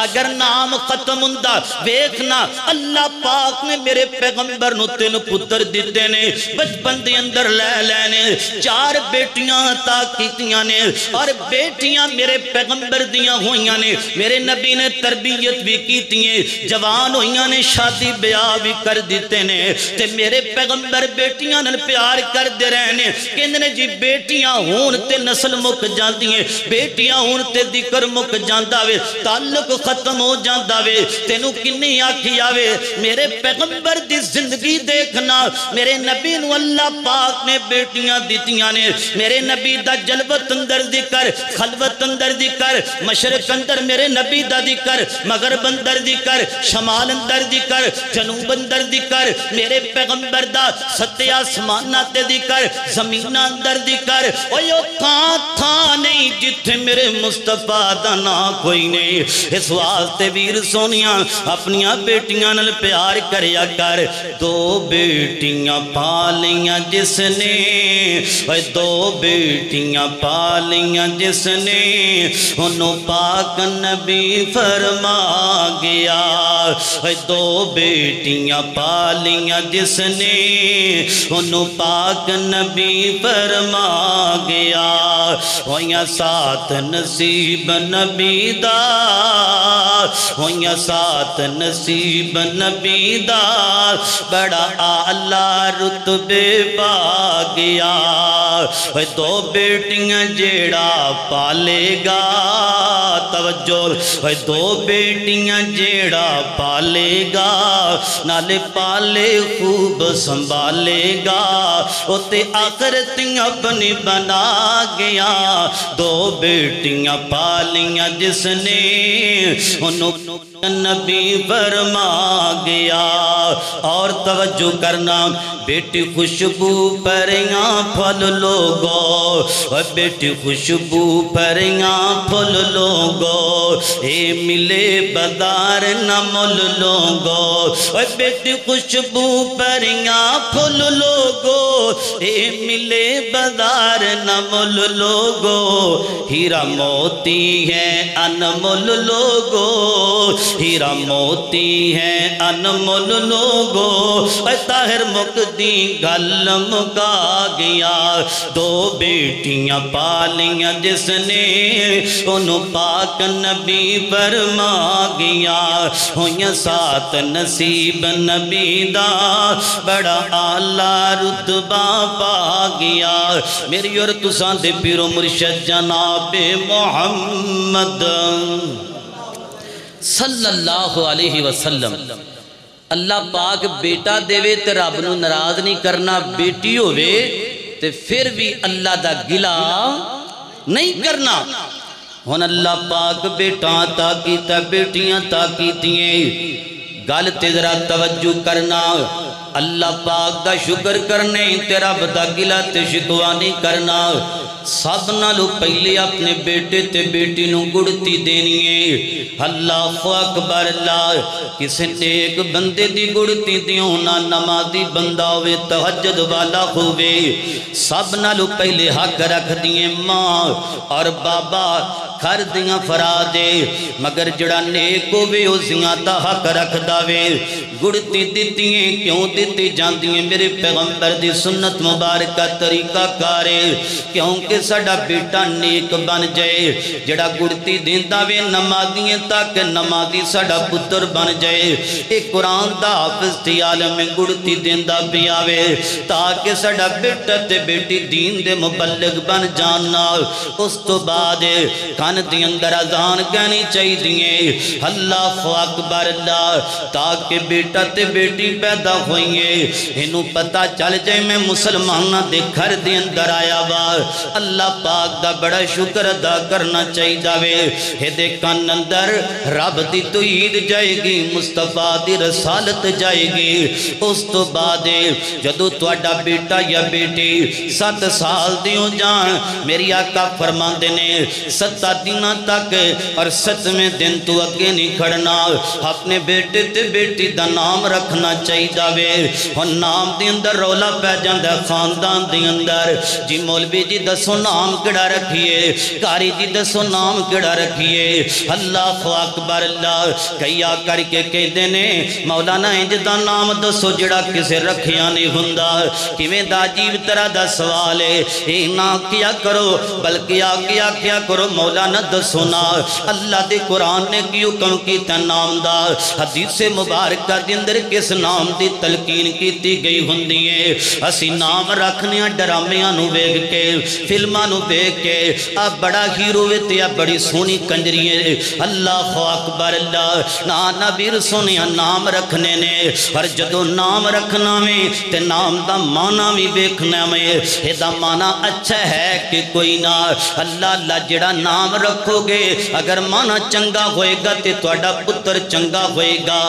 اگر نام ختم ہوندا ویکھنا اللہ پاک نے میرے پیغمبر نو 3 پتر دتے نے بچپن دے اندر لے لینے 4 بیٹیاں عطا کیتیاں نے اور بیٹیاں میرے پیغمبر دیاں ہوئیاں نے میرے نبی نے تربیت بھی کیتی ہیں جوان ہوئیاں نے شادی بیاہ بھی کر دیتے نے تے میرے پیغمبر بیٹیاں نال پیار کر دے رہنے کہندے جی بیٹیاں ہون تے نسل مک جاندی ہیں بیٹیاں ہون تے ذکر مک جاندا وے تعلق ختم ہو جاندا وے تینوں کنی آکھی آوے میرے پیغمبر دی زندگی دیکھنا میرے نبی نو اللہ پاک نے بیٹیاں دیتیاں نے میرے نبی دا جلوت اندر ذکر خلوت اندر ذکر مشرق اندر میرے نبی دا ذکر مغرب اندر ذکر شمال اندر ذکر جنوب اندر ذکر میرے پیغمبر دا ستے آسمانہ تے ذکر زمینہ اندر ذکر اوہ کہاں تھا نہیں جتھے میرے مصطفیٰ دا نا کوئی نہیں اس واسطے ویر سونیاں اپنیاں بیٹیاں نل پیار کریا کر 2 بیٹیاں پالیاں جس نے 2 بیٹیاں پالیاں جس نے انہوں پاک نبی فرما گیا 2 بیٹیاں پالیاں جس نے انہوں پاک نبی فرما گیا ہویاں 7 نصیب نبی دا ہویاں 7 نصیب نبی دا بڑا اعلیٰ رتبے پا گیا 2 بیٹیاں جیڑا پالے گا توجہ 2 بیٹیاں جیڑا پالے گا نالے پالے خوب سنبھالے گا تے آخرتیں اپنی بنا گیا 2 بیٹیاں پالیاں جس نے انہوں نبی فرما گیا اور توجہ کرنا بیٹی خوشبو پریاں پھل لوگو بیٹی خوشبو پریاں پھل لوگو اے ملے بازار نہ مل لوگو بیٹی خوشبو پریاں پھل لوگو اے ملے بازار نہ مل لوگو ہیرا موتی ہے انمول لوگو ہیرا موتی ہے انمول لوگو طاہر مقدی گل مکا گیا 2 بیٹیاں پالیاں جس نے انہوں پاک نبی فرما گیا ہویاں 7 نصیب نبی دا بڑا اعلیٰ رتبہ پا گیا میری اور تساں دے پیر و مرشد جناب محمد صلی اللہ علیہ وسلم اللہ پاک بیٹا دے وے تے رب نو ناراض نہیں کرنا بیٹی ہوئے تے پھر بھی اللہ دا گلا نہیں کرنا ہن اللہ پاک بیٹا عطا کیتا بیٹیاں عطا کیتیاں گل تے ذرا توجہ کرنا اللہ پاک دا شکر کرنے تے رب دا گلا تے شکوا نہیں کرنا سب نالو پہلے اپنے بیٹے تے بیٹی نو گڑتی دینی ہے۔ اللہ اکبر اللہ، کسی نیک بندے دی گڑتی دیوں نہ نمازی بندہ ہوئے تہجد والا ہوئے، سب نالو پہلے حق رکھ دیئے ماں اور بابا کھر دیاں فرادے، مگر جڑا نیک ہوئے اسیاں دا حق رکھ داوے۔ گڑتی دیتی ہیں کیوں دیتی جاندی ہیں؟ میرے پیغمبر دی سنت مبارکہ طریقہ کارے کیونکہ ساڑا بیٹا نیک بن جائے۔ جڑا گڑتی دیندہ وے نمازی تاکہ نمازی ساڑا پتر بن جائے۔ ایک قرآن دا حافظ تھی عالم میں گڑتی دیندہ بھی آوے تاکہ ساڑا بیٹا تے بیٹی دین دے مبلغ بن جانا۔ اس تو بعد کان دی اندر اذان کہنی چاہی دیئے اللہ اکبر اللہ، تاکہ بیٹا تے بیٹی پیدا ہوئیے انہوں پتہ چل جائے میں مسلمانہ دے گھر دے اندر آیا وا۔ اللہ پاک دا بڑا شکر ادا کرنا چاہی جاوے۔ ہدے کان اندر رب دی توحید جائے گی، مصطفیٰ دی رسالت جائے گی۔ اس تو بعد جدو تواڈا بیٹا یا بیٹی 7 سال دیوں جان، میری آقا فرماندے نے 7 دنوں تک اور 7ویں دن تو اگے نہیں کھڑنا، اپنے بیٹے تے بیٹی دا نام رکھنا چاہی جاوے۔ اور نام دی اندر رولا پہ جاندہ خاندان دی اندر، جی مولوی جی دسو نام کڑا رکھیے، کاری جی دسو نام کڑا رکھیے۔ اللہ اکبر اللہ، کئی آ کر کے کہہ دینے مولانا انج دا نام دسو جڑا کسے رکھیا نہیں ہندہ، کیویں دا عجیب طرح دا سوال ہے، اے نہ کیا کرو بلکہ کیا کرو مولانا دسو نا۔ اللہ دے قرآن نے کیوں کم کیتا نام دا، حدیث مبارکہ دے اندر کس نام دی تلقین کیتی گئی ہوندی ہے۔ اسی نام رکھنے ڈرامیاں نو ویکھ کے فلماں نو ویکھ کے اب بڑا ہیرو وے تے بڑی سونی کنجری ہے۔ اللہ اکبر اللہ، نانا بیر سونیا نام رکھنے نے، اور جدو نام رکھنا میں تے نام دا مانا بھی ویکھنا میں اے دا مانا اچھا ہے کہ کوئی نہ۔ اللہ جڑا نام رکھو گے اگر مانا چنگا ہوئے گا تے تواڈا پتر چنگا ہوئے گا۔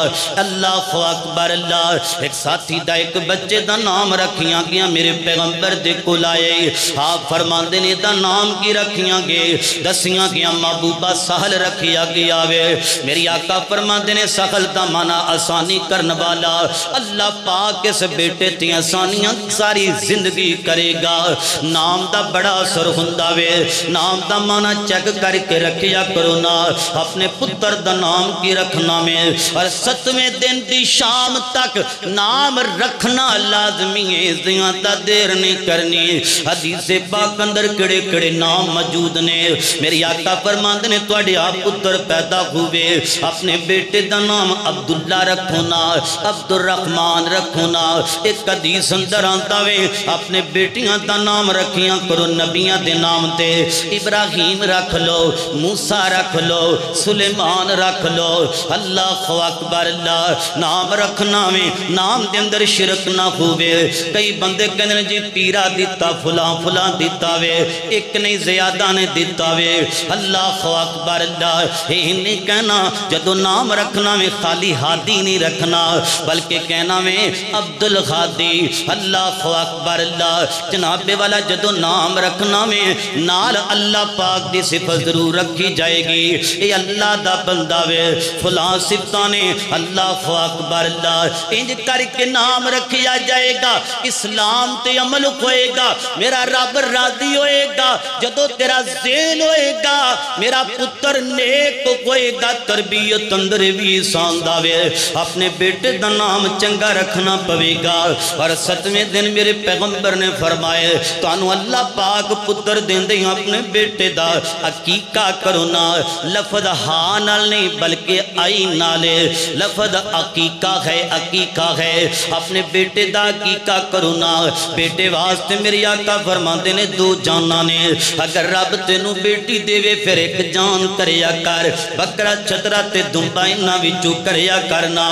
اللہ اکبر اللہ، ایک ساتھی دا ایک بچے دا نام رکھیاں گیا میرے پیغمبر دے کول آئے، آپ فرماندے نے دا نام کی رکھیاں گے، دسیاں گیا محبوبہ سہل رکھیا گیا وے۔ میری آقا فرماندے نے سہل دا مانا آسانی کرن والا، اللہ پاک اس بیٹے تی آسانیاں ساری زندگی کرے گا۔ نام دا بڑا اثر ہوندا وے، نام دا مانا چیک کر کے رکھیا کرو نا۔ اپنے پتر دا نام کی رکھنا میں اور 7ویں دن دی شام تک نام رکھنا لازمی ہے، زیادہ دیر نہیں کرنی۔ حدیث پاک اندر کڑے کڑے نام موجود نے۔ میری آقا فرماندے نے تواڈے آپ پتر پیدا ہوئے اپنے بیٹے دا نام عبداللہ رکھو نا، عبد الرحمن رکھو نا۔ ایک حدیث اندر آتا وے اپنے بیٹیاں دا نام رکھیاں کرو نبیاں دے نام تے، ابراہیم رکھ لو، موسیٰ رکھ لو، سلیمان رکھ لو۔ اللہ اکبر اللہ، نام رکھنا میں نام دے اندر شرک نہ ہوئے۔ کئی بندے کہنے جی پیرا دیتا فلاں فلاں دیتا وے، ایک نہیں زیادہ نے دیتا وے۔ اللہ اکبر اللہ، یہ نہیں کہنا جدو نام رکھنا میں خالی ہادی نہیں رکھنا بلکہ کہنا میں عبد الغادی۔ اللہ اکبر اللہ، جناب والا جدو نام رکھنا میں نال اللہ پاک دی صفت ضرور رکھی جائے گی، اے اللہ دا بندہ وے فلاں صفتانے اللہ اکبر اللہ، انج کر کے نام رکھیا جائے گا، اسلام تے عمل ہوئے گا، میرا رب راضی ہوئے گا۔ جدو تیرا ذہن ہوئے گا میرا پتر نیک ہوئے گا، تربیت اندر بھی ساندا وے، اپنے بیٹے دا نام چنگا رکھنا پوے گا۔ اور 7ویں دن میرے پیغمبر نے فرمائے تانوں اللہ پاک پتر دیندے اپنے بیٹے دا عقیقہ کرو نا، لفظ ہاں نال نہیں بلکہ آئی نالے، لفظ عقیقہ ہے، عقیقہ ہے، اپنے بیٹے دا عقیقہ کرو نا۔ بیٹے واسطے میری آقا فرماندے نے 2 جاناں نے، اگر رب تینوں بیٹی دے وے پھر ایک جان کریا کر، بکرا چھترا تے دمبا انہاں وچوں کریا کرنا۔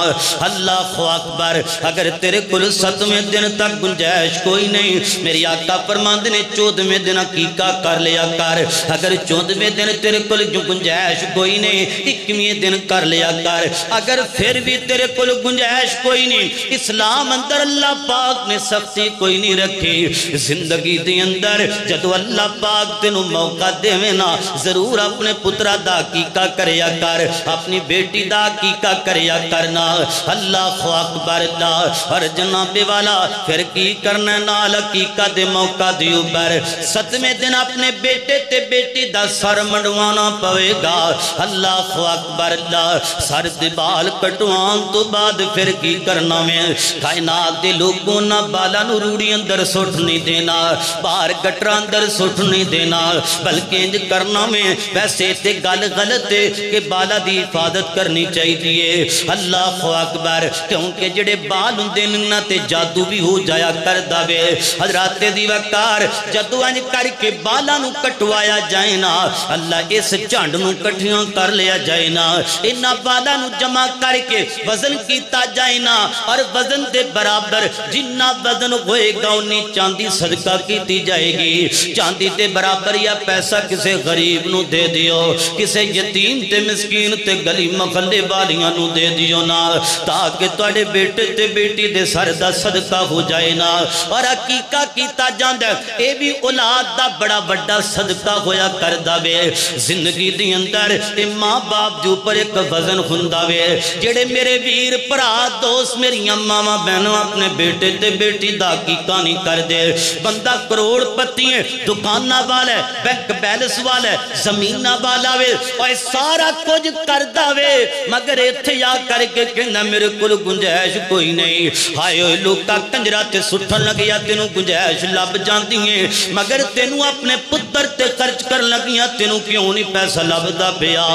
اللہ اکبر، اگر تیرے کل 7ویں دن تک گنجائش کوئی نہیں، میری آقا فرماندے نے 14ویں دن عقیقہ کر لیا کر، اگر 14 14ویں دن تیرے کل گنجائش کوئی نہیں 21ویں دن کر لیا کر اگر پھر بھی تیرے کل گنجائش کوئی نہیں اسلام اندر اللہ پاک نے سختی کوئی نہیں رکھی زندگی دے اندر جدو اللہ پاک تینوں موقع دے میں نا ضرور اپنے پترہ دا عقیقہ کریا کر اپنی بیٹی دا عقیقہ کریا کرنا اللہ اکبر اللہ اور جناب والا پھر کی کرنا نال عقیقہ دے موقع دیو پر 7ویں دن اپنے بیٹے تے بیٹی دا سر منڈوانا پوے گا اللہ اکبر اللہ سر دے بال کٹوان تو بعد پھر کی کرنا میں کائنات دے لوگوں نہ بالا نو روڑی اندر سٹ نہیں دینا باہر گٹر اندر سٹ نہیں دینا بلکہ انج کرنا میں ویسے تے گل غلط ہے کہ بالا دی حفاظت کرنی چاہیے اللہ اکبر کیونکہ جڑے بال ہوندے نہ تے جادو بھی ہو جایا کر داوے حضرات دی وقار جدو انج کر کے بالا نو کٹوایا جائے نا اللہ اس جھنڈ نو کٹھیاں کر لیا جائے نا انہاں بالا نو جمع کر کے وزن کیتا جائے نا اور وزن دے برابر جنہ وزن ہوئے گا انہیں چاندی صدقہ کیتی جائے گی چاندی دے برابر یا پیسہ کسے غریب نو دے دیو کسے یتیم تے مسکین تے گلی محلے والیاں نو دے دیو نا تاکہ تواڈے بیٹے تے بیٹی دے سر دا صدقہ ہو جائے نا اور عقیقہ کیتا جاندا اے بھی اولاد دا بڑا بڑا صدقہ ہویا کردا وے زندگی دی اندر اے ماں باپ دے اوپر ایک وزن ہوندا وے جڑے میرے ویر بھرا دوست میری ماواں بہنوں اپنے بیٹے تے بیٹی دا عقیقہ نہیں کر دے بندہ کروڑ پتی ہے دکانہ والا ہے بینک بیلنس والا ہے زمینہ والا وے اور سارا کچھ کردا وے مگر ایتھے یا کر کے کہنا میرے کول گنجائش کوئی نہیں ہائے اوئے لوکا کنجرا تے سٹھن لگیا تینوں گنجائش لب جاندی ہے مگر تینوں اپنے پتر تے خرچ کر لگیاں تینوں کیوں نہیں پیسہ لبدا پیا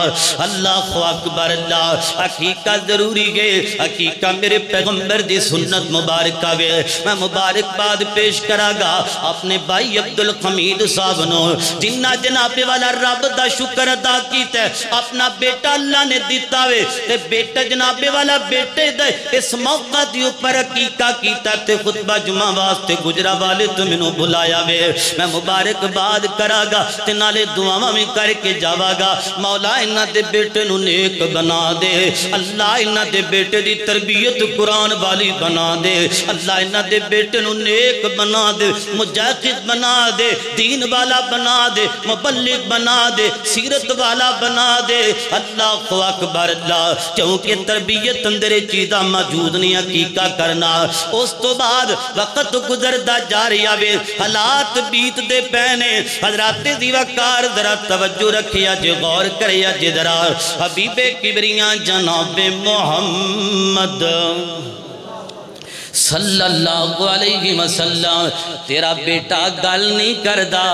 اللہ اکبر اللہ عقیقہ ضروری گئے عقیقہ میرے پیغمبر دی سنت مبارکہ وے میں مبارک باد پیش کرا گا اپنے بھائی عبدالحمید صاحب نو جنہ جناب والا رب دا شکر ادا کیتا ہے اپنا بیٹا اللہ نے دیتا وے تے بیٹا جناب والا بیٹے دے اس موقع دی اوپر عقیقہ کیتا تے خطبہ جمعہ واسطے گجرا والے تو منو بلایا وے میں مبارک باد کرا گا تے نالے دعاواں میں کر کے جاوا گا مولا انہاں دے بیٹے نو نیک بنا دے اللہ انہاں دے بیٹے دی تربیت قرآن والی بنا دے اللہ انہاں دے بیٹے نو نیک بنا دے مجاہد بنا دے دین والا بنا دے مبلغ بنا دے سیرت والا بنا دے اللہ اکبر اللہ کیونکہ تربیت اندر چیزاں موجود نہیں عقیقہ کرنا اس تو بعد وقت گزردا جا رہا وے حالات بیت دے پہنے حضرات دی وقار ذرا توجہ رکھیا جے غور کریا جے ذرا حبیب کبریاں جناب محمد صلی اللہ علیہ وسلم تیرا بیٹا گل نہیں کردا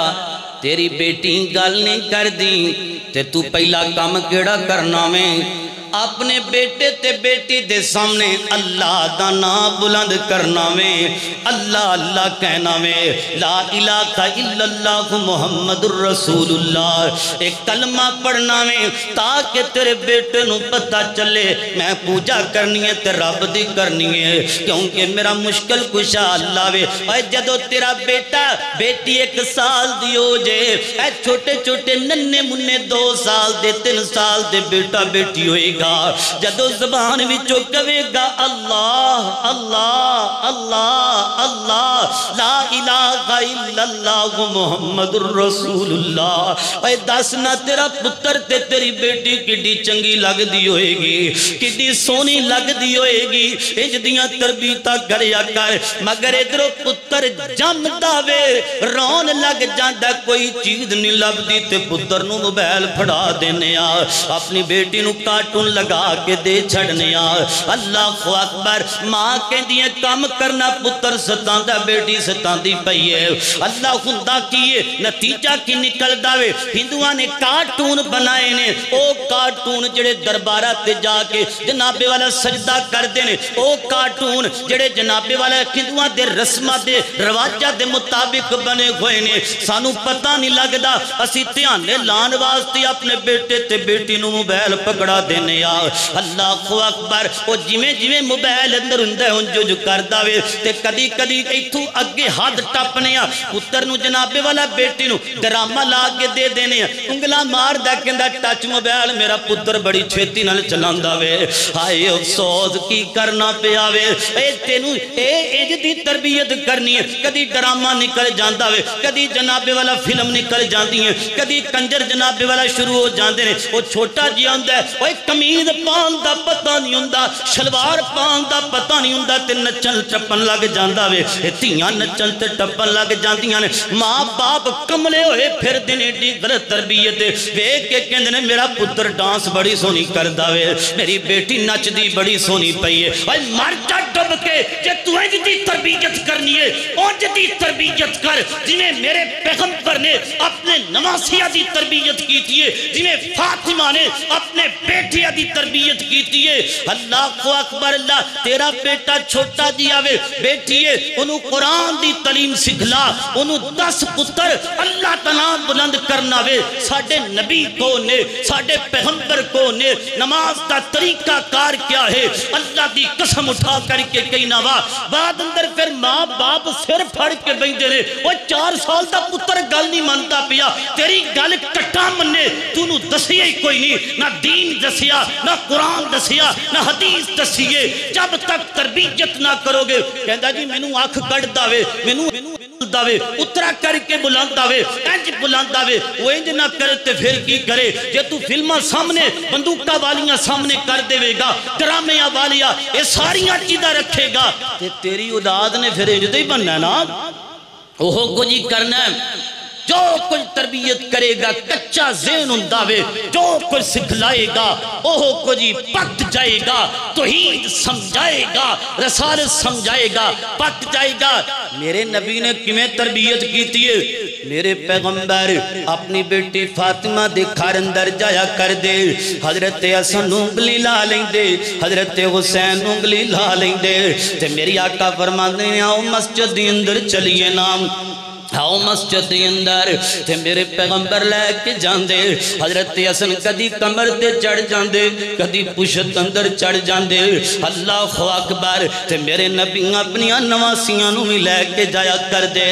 تیری بیٹی گل نہیں کر دی تے تو پہلا کام کیڑا کرنا میں اپنے بیٹے تے بیٹی دے سامنے اللہ دا نام بلند کرنا میں اللہ اللہ کہنا میں لا الہ الا اللہ محمد الرسول اللہ ایک کلمہ پڑھنا میں تاکہ تیرے بیٹے نو پتہ چلے میں پوجا کرنی ہے تے رب دی کرنی ہے کیونکہ میرا مشکل کشا اللہ وے اے جدو تیرا بیٹا بیٹی 1 سال دی ہو جے اے چھوٹے چھوٹے ننے منے 2 سال دے 3 سال دے بیٹا بیٹی ہوئے گا جدو زبان وچوں کہے گا اللہ اللہ اللہ اللہ لا الہ الا اللہ محمد الرسول اللہ اے دس نہ تیرا پتر تے تیری بیٹی کڈی چنگی لگ دی ہوئے گی کڈی سونی لگ دی ہوئے گی انج دیاں تربیتاں کریا کر مگر ادھروں پتر جمدا وے رون لگ جاندا کوئی چیز نہیں لبدی تے پتر نو موبائل پھڑا دینے اپنی بیٹی نو کارٹون لگا کے دے چھڑنے اللہ اکبر ماں کہندی ہے کام کرنا پتر ستاندا بیٹی ستاندی پئی ہے اللہ خدا کیے نتیجہ کی نکل داوے ہندوؤں نے کارٹون بنائے نے او کارٹون جڑے دربارہ تے جا کے جناب والا سجدہ کر دینے او کارٹون جڑے جناب والا ہندوؤں دے رسمہ دے رواجہ دے مطابق بنے ہوئے نے سانو پتہ نہیں لگدا اسی دھیانے لان واسطے اپنے بیٹے تے بیٹی نو موبائل پکڑا دینے گیا اللہ اکبر وہ جویں جویں موبائل اندر ہوندا ہن جو کردا وے تے کدی کدی ایتھوں اگے حد ٹپنے آ پتر نو جناب والا بیٹی نو ڈرامہ لا کے دے دینے انگلا مار دا کہندا ٹچ موبائل میرا پتر بڑی چھیتی نال چلاندا وے ہائے افسوس کی کرنا پیا وے اے تینوں اے انج دی تربیت کرنی ہے کدی ڈرامہ نکل جاندا وے کدی جناب والا فلم نکل جاندی ہے کدی کنجر جناب والا شروع ہو جاندے نے او چھوٹا جی ہوندا ہے اوے قمیض پاؤن دا پتہ نہیں ہوندا شلوار پاؤن دا پتہ نہیں ہوندا تے نچن ٹپن لگ جاندا وے اے تھیاں نچن تے ٹپن لگ جاندیاں نے ماں باپ کملے ہوئے پھر دن ایڈی غلط تربیت ویکھ کے کہندے نے میرا پتر ڈانس بڑی سونی کردا وے میری بیٹی نچ دی بڑی سونی پئی ہے اوے مر جا ڈب کے جے تو انج دی تربیت کرنی ہے انج دی تربیت کر جویں میرے پیغمبر نے اپنے نواسیہ دی تربیت کیتی ہے جویں فاطمہ نے اپنے بیٹیاں دی تربیت کیتی ہے اللہ اکبر اللہ تیرا بیٹا چھوٹا جی آوے بیٹی ہے انہوں قرآن دی تعلیم سکھلا انہوں 10 پتر اللہ تعالیٰ بلند کرنا وے ساڑھے نبی کو نے ساڑھے پیغمبر کو نے نماز کا طریقہ کار کیا ہے اللہ دی قسم اٹھا کر کے کئی نوا بعد اندر پھر ماں باپ سر پھڑ کے بیندے نے وہ 4 سال دا پتر گل نہیں مانتا پیا تیری گل کٹا مننے تو نو دسیا ہی کوئی نہیں نہ دین دسیا نہ قرآن دسیا نہ حدیث دسیے جب تک تربیت نہ کرو گے کہندا جی مینوں آنکھ کٹ داوے مینوں داوے اترا کر کے بلند داوے انج بلند داوے وہ انج نہ کرتے پھر کی کرے جے تو فلمہ سامنے بندوقہ والیاں سامنے کر دے وے گا ڈرامیاں والیاں یہ ساریاں چیزیں رکھے گا تے تیری اولاد نے پھر انج دے ہی بننا ہے نا اوہ کچھ ہی کرنا ہے جو کچھ تربیت کرے گا کچا ذہن انداوے جو کچھ سکھلائے گا اوہ کچھ پک جائے گا توحید سمجھائے گا رسالت سمجھائے گا پک جائے گا میرے نبی نے کمیں تربیت کیتی ہے میرے پیغمبر اپنی بیٹی فاطمہ دے گھر اندر جایا کر دے حضرت حسن انگلی لا لیں دے حضرت حسین انگلی لا لیں دے تے میری آقا فرماندے ہیں آؤ مسجد دی اندر چلیے نام آؤ مسجد دی اندر تے میرے پیغمبر لے کے جاندے حضرت حسن کدی کمر تے چڑھ جاندے کدی پشت اندر چڑھ جاندے اللہ اکبر تے میرے نبی اپنی نواسیاں نو بھی لے کے جایا کر دے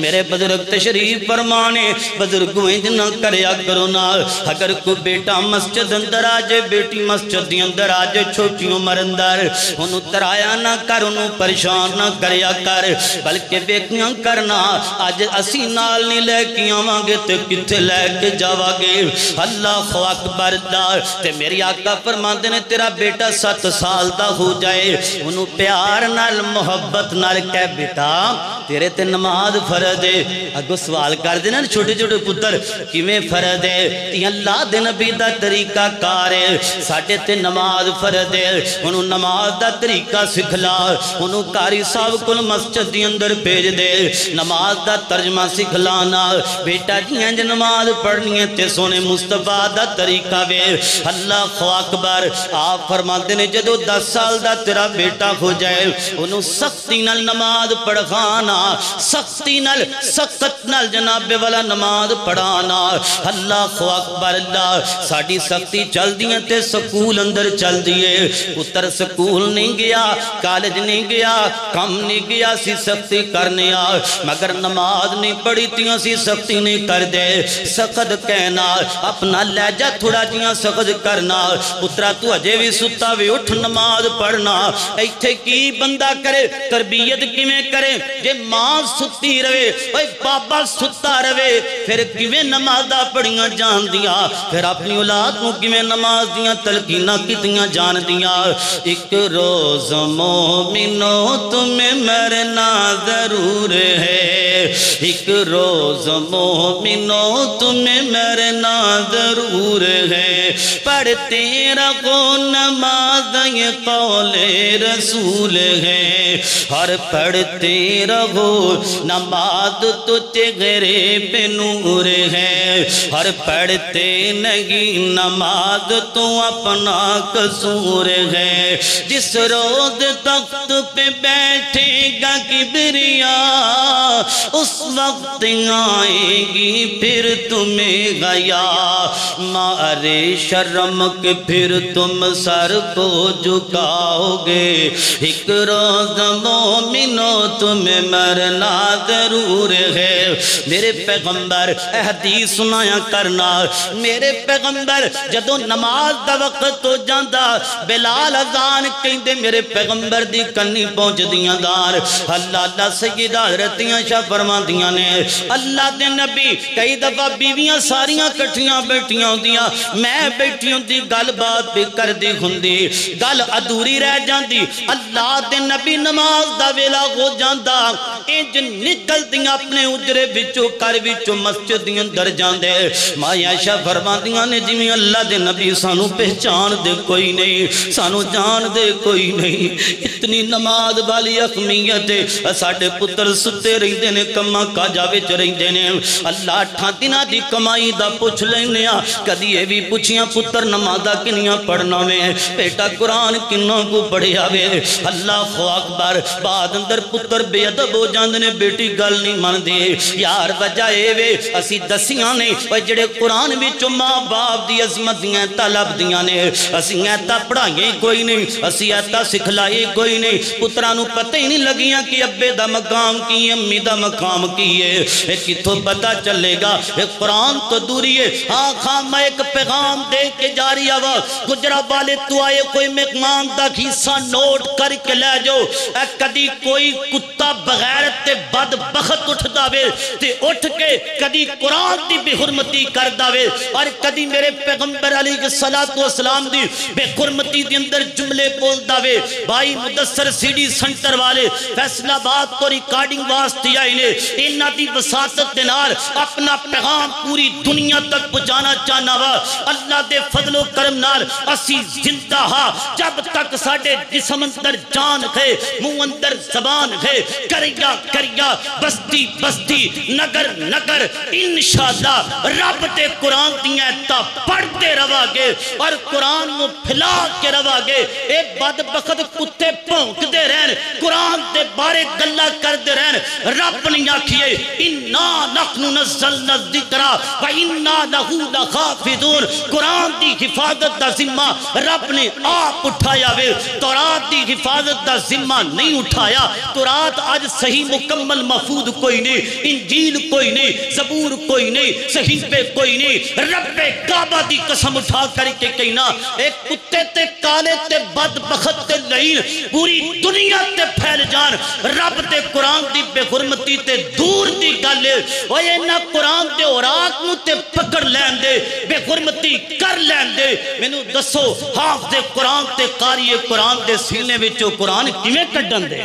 میرے بزرگ تشریف فرمانے بزرگوں انج نہ کریا کرو نا اگر کوئی بیٹا مسجد اندر آجے بیٹی مسجد دی اندر آجے چھوٹی عمر اندر انہوں ترایا نہ کر انہوں پریشان نہ کریا کر بلکہ بیکیاں کرنا آج اسی نال نہیں لے کے آوانگے تے کتے لے کے جاوانگے اللہ اکبر دار تے میری آقا فرماندے نے تیرا بیٹا 7 سال دا ہو جائے انہوں پیار نال محبت نال کہہ بیٹا تیرے تے نماز فرض ہے اگو سوال کر دینا چھوٹے چھوٹے پتر کیویں فرض ہے تی اللہ دے نبی دا طریقہ کار ہے ساڈے تے نماز فرض ہے انہوں نماز دا طریقہ سکھلا انہوں قاری صاحب کل مسجد دی اندر بھیج دے نماز دا ترجمہ سکھلانا بیٹا جی انج نماز پڑھنی ہے تے سونے مصطفیٰ دا طریقہ وے اللہ اکبر آپ فرماتے نے جدو 10 سال دا تیرا بیٹا ہو جائے انہوں سختی نال نماز پڑھانا سختی نال سخت نال جناب والا نماز پڑھانا اللہ اکبر اللہ ساڑی سختی چل دیئے تے سکول اندر چل دیئے پتر سکول نہیں گیا کالج نہیں گیا کم نہیں گیا سی سختی کرنے آ مگر نماز نہیں پڑھی تیاں سی سختی نہیں کر دے سخت کہنا اپنا لہجہ تھوڑا جیاں سخت کرنا پترا تو اجے بھی ستا بھی اٹھ نماز پڑھنا ایتھے کی بندہ کرے تربیت کیویں کرے جے ماں ستی رہے اوے بابا ستا رہے پھر کیویں نمازاں پڑھیاں جان دیاں پھر اپنی اولاد کو کیویں نماز دیاں تلقیناں کیتیاں جان دیاں ایک روز مومنو تمہیں مرنا ضرور ہے ایک روز مومنو تمہیں مرنا ضرور ہے پڑھتے رہو نماز یہ قول رسول ہے اور پڑھتے رہو رہو نماز تو چہرے پہ نور ہے ہر پڑھتے نہیں نماز تو اپنا قصور ہے جس روز تخت پہ بیٹھے گا کبریا اس وقت آئے گی پھر تمہیں گیا مارے شرم کے پھر تم سر کو جھکاؤ گے ایک روز مومنو تمہیں مرنا ضرور ہے میرے پیغمبر حدیث سنایا کرنا میرے پیغمبر جدو نماز دا وقت ہو جاندہ بلال اذان کہندے میرے پیغمبر دی کنی پہنچ دیاں دار اللہ اللہ سیدہ حضرتیاں شاہ فرمان دیاں نے اللہ دے نبی کئی دفعہ بیویاں ساریاں کٹھیاں بیٹھیاں ہوں دیاں میں بیٹھی ہوں دی گل بات بھی کر دی ہندی گل ادھوری رہ جاندی اللہ دے نبی نماز دا ویلا ہو جاندہ انج نکل دیاں اپنے اجرے بچو کر بچو مسجد دیاں در جاندے مایا شاہ فرمان دیاں نے جی اللہ دے نبی سانو پہچان دے کوئی نہیں سانو جان دے کوئی نہیں اتنی نماز والی اخمیت ہے ساڑھے پتر ستے رہندے نے کما کاجا وچ رہندے نے اللہ ٹھانتینا دی کمائی دا پوچھ لینے کدی یہ بھی پوچھیاں پتر نمازہ کنیاں پڑھنا میں بیٹا قرآن کنوں کو پڑھے آوے اللہ اکبر بعد اندر پتر بے ادب ہو جاندے نے بیٹی گل نہیں مان دے یار وجہ اے وے اسی دسیاں نہیں پر جڑے قرآن وچ ماں باپ دی عظمت دیاں طلب دیاں نے اسی ایتا پڑھائیں کوئی نہیں اسی ایتا سکھلائی کوئی نہیں پترانو پتہ ہی نہیں لگیاں کہ ابے دا مقام کی امی دا مقام کی ہے کتھوں پتہ چلے گا قرآن تو دوری ہے ہاں خام میں ایک پیغام دے کے جاری آوا گجرہ والے تو آئے کوئی مقام دا کھیسا نوٹ کر کے لے جو اے کدی کوئی کتا بغیر تے بد بخت اٹھ داوے تے اٹھ کے کدی قرآن دی بے حرمتی کر داوے اور کدی میرے پیغمبر علیہ السلام دی بے حرمتی دی اندر جملے بول داوے بھائی مدثر سی ڈی سنٹر والے فیصلہ بات کو ریکارڈنگ واسطے آئے نے انہاں دی وساطت دینار اپنا پیغام پوری دنیا تک پہنچانا چاہنا وا اللہ دے فضل و کرم نال اسی زندہ ہاں جب تک ساڑھے جسم اندر جان ہے منہ اندر زبان ہے کریا کریا بستی بستی نگر نگر انشاءاللہ رب دے قرآن دیاں تا پڑھتے روا گے اور قرآن مو پھلا کے روا گے اے بدبخت کتے پونک دے رہن قرآن دے بارے گلہ کر دے رہن رب نہیں آکھئے اِنَّا نَحْنُ نَزَّلْنَا الذِّكْرَ وَإِنَّا لَهُ لَحَافِظُونَ قرآن دی حفاظت دا ذمہ رب نے آپ اٹھایا وے تورات دی حفاظت دا ذمہ نہیں اٹھایا تورات آج صحیح مکمل محفوظ کوئی نہیں انجیل کوئی نہیں زبور کوئی نہیں صحیفے کوئی نہیں رب کعبہ دی قسم اٹھا کر کے کہنا ایک کتے تے کالے تے بدبخت تے لعین پوری دنیا تے پھیل جان رب تے قرآن دی بے حرمتی تے دور دی گالے وے نہ قرآن دے اوراق نو تے پکڑ لین دے بے حرمتی کر لین دے مینوں دسو حافظ قرآن تے قاری قرآن دے سینے وچوں قرآن کیویں کڈن دے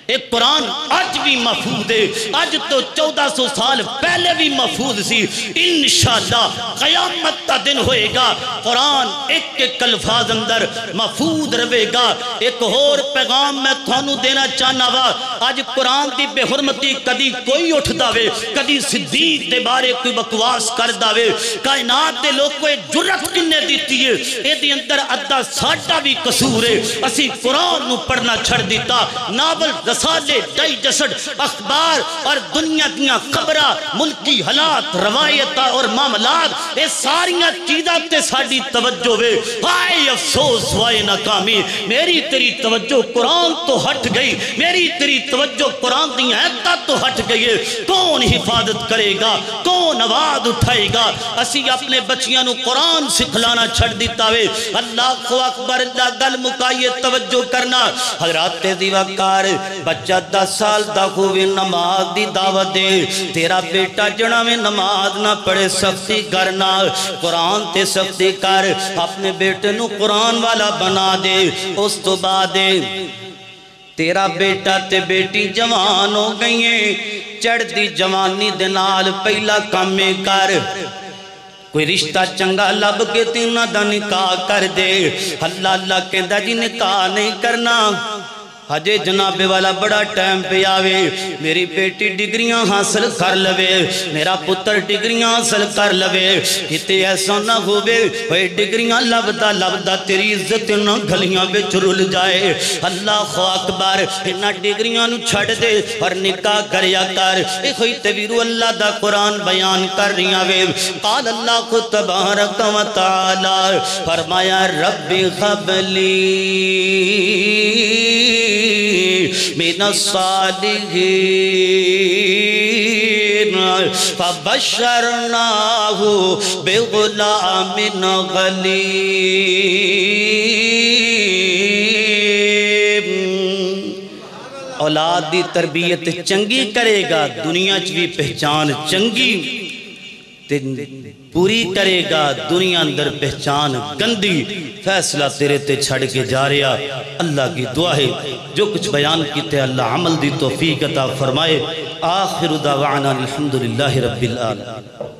ایک قرآن آج بھی محفوظ ہے آج تو 1400 سال پہلے بھی محفوظ سی انشاءاللہ قیامت تا دن ہوئے گا قرآن ایک ایک الفاظ اندر محفوظ رہے گا ایک اور پیغام میں تھانو دینا چاہنا وا آج قرآن دی بے حرمتی کدی کوئی اٹھ داوے کدی صدیق دے بارے کوئی بکواس کر داوے کائنات دے لوگ کوئی جرت کنے دیتی ہے اے دی اندر ادھا ساڑھا بھی قصور ہے اسی قرآن نو پڑھنا چھڑ دیتا ناول رسالے ڈائجسٹ اخبار اور دنیا دیاں خبرہ ملکی حالات روایتہ اور معاملات یہ ساریاں چیزاں تے ساڑھی توجہ وے ہائے افسوس وائے ناکامی میری تیری توجہ قرآن تو ہٹ گئی میری تیری توجہ قرآن دی آیتاں تو ہٹ گئی ہے کون حفاظت کرے گا کون آواز اٹھائے گا اسی اپنے بچیاں نو قرآن سکھلانا چھڑ دیتا وے اللہ کو اکبر اللہ گل مکائیے توجہ کرنا حضرات دیوکار بچہ 10 سال دا ہوئے نماز دی دعوت دے تیرا بیٹا جڑا میں نماز نہ پڑھے سختی کرنا قرآن تے سختی کر اپنے بیٹے نو قرآن والا بنا دے اس تو بعد تیرا بیٹا تے بیٹی جوان ہو گئی ہیں چڑھ دی جوانی دنال پہلا کامے کر کوئی رشتہ چنگا لب کے تینہ دا نکاح کر دے اللہ اللہ کہندہ جی نکاح نہیں کرنا ہجے جناب والا بڑا ٹائم پہ آوے میری بیٹی ڈگریاں حاصل کر لوے میرا پتر ڈگریاں حاصل کر لوے کتے ایسا نہ ہوئے وہ ڈگریاں لبدا تیری عزت نہ گھلیاں بے چرل جائے اللہ اکبر انہا ڈگریاں نو چھڑ دے اور نکاح کریا کر ایک ہوئی تبیرو اللہ دا قرآن بیان کر رہی آوے قال اللہ تبارک و تعالی فرمایا رب خبلی من الصالحین فبشرناہ بغلام غلیم اولاد دی تربیت چنگی کرے گا دنیا چوی پہچان چنگی پوری کرے گا دنیا اندر پہچان گندی فیصلہ تیرے تے چھڑ کے جا رہا اللہ کی دعا ہے جو کچھ بیان کیتے اللہ عمل دی توفیق عطا فرمائے آخر دعوانا الحمدللہ رب العالمین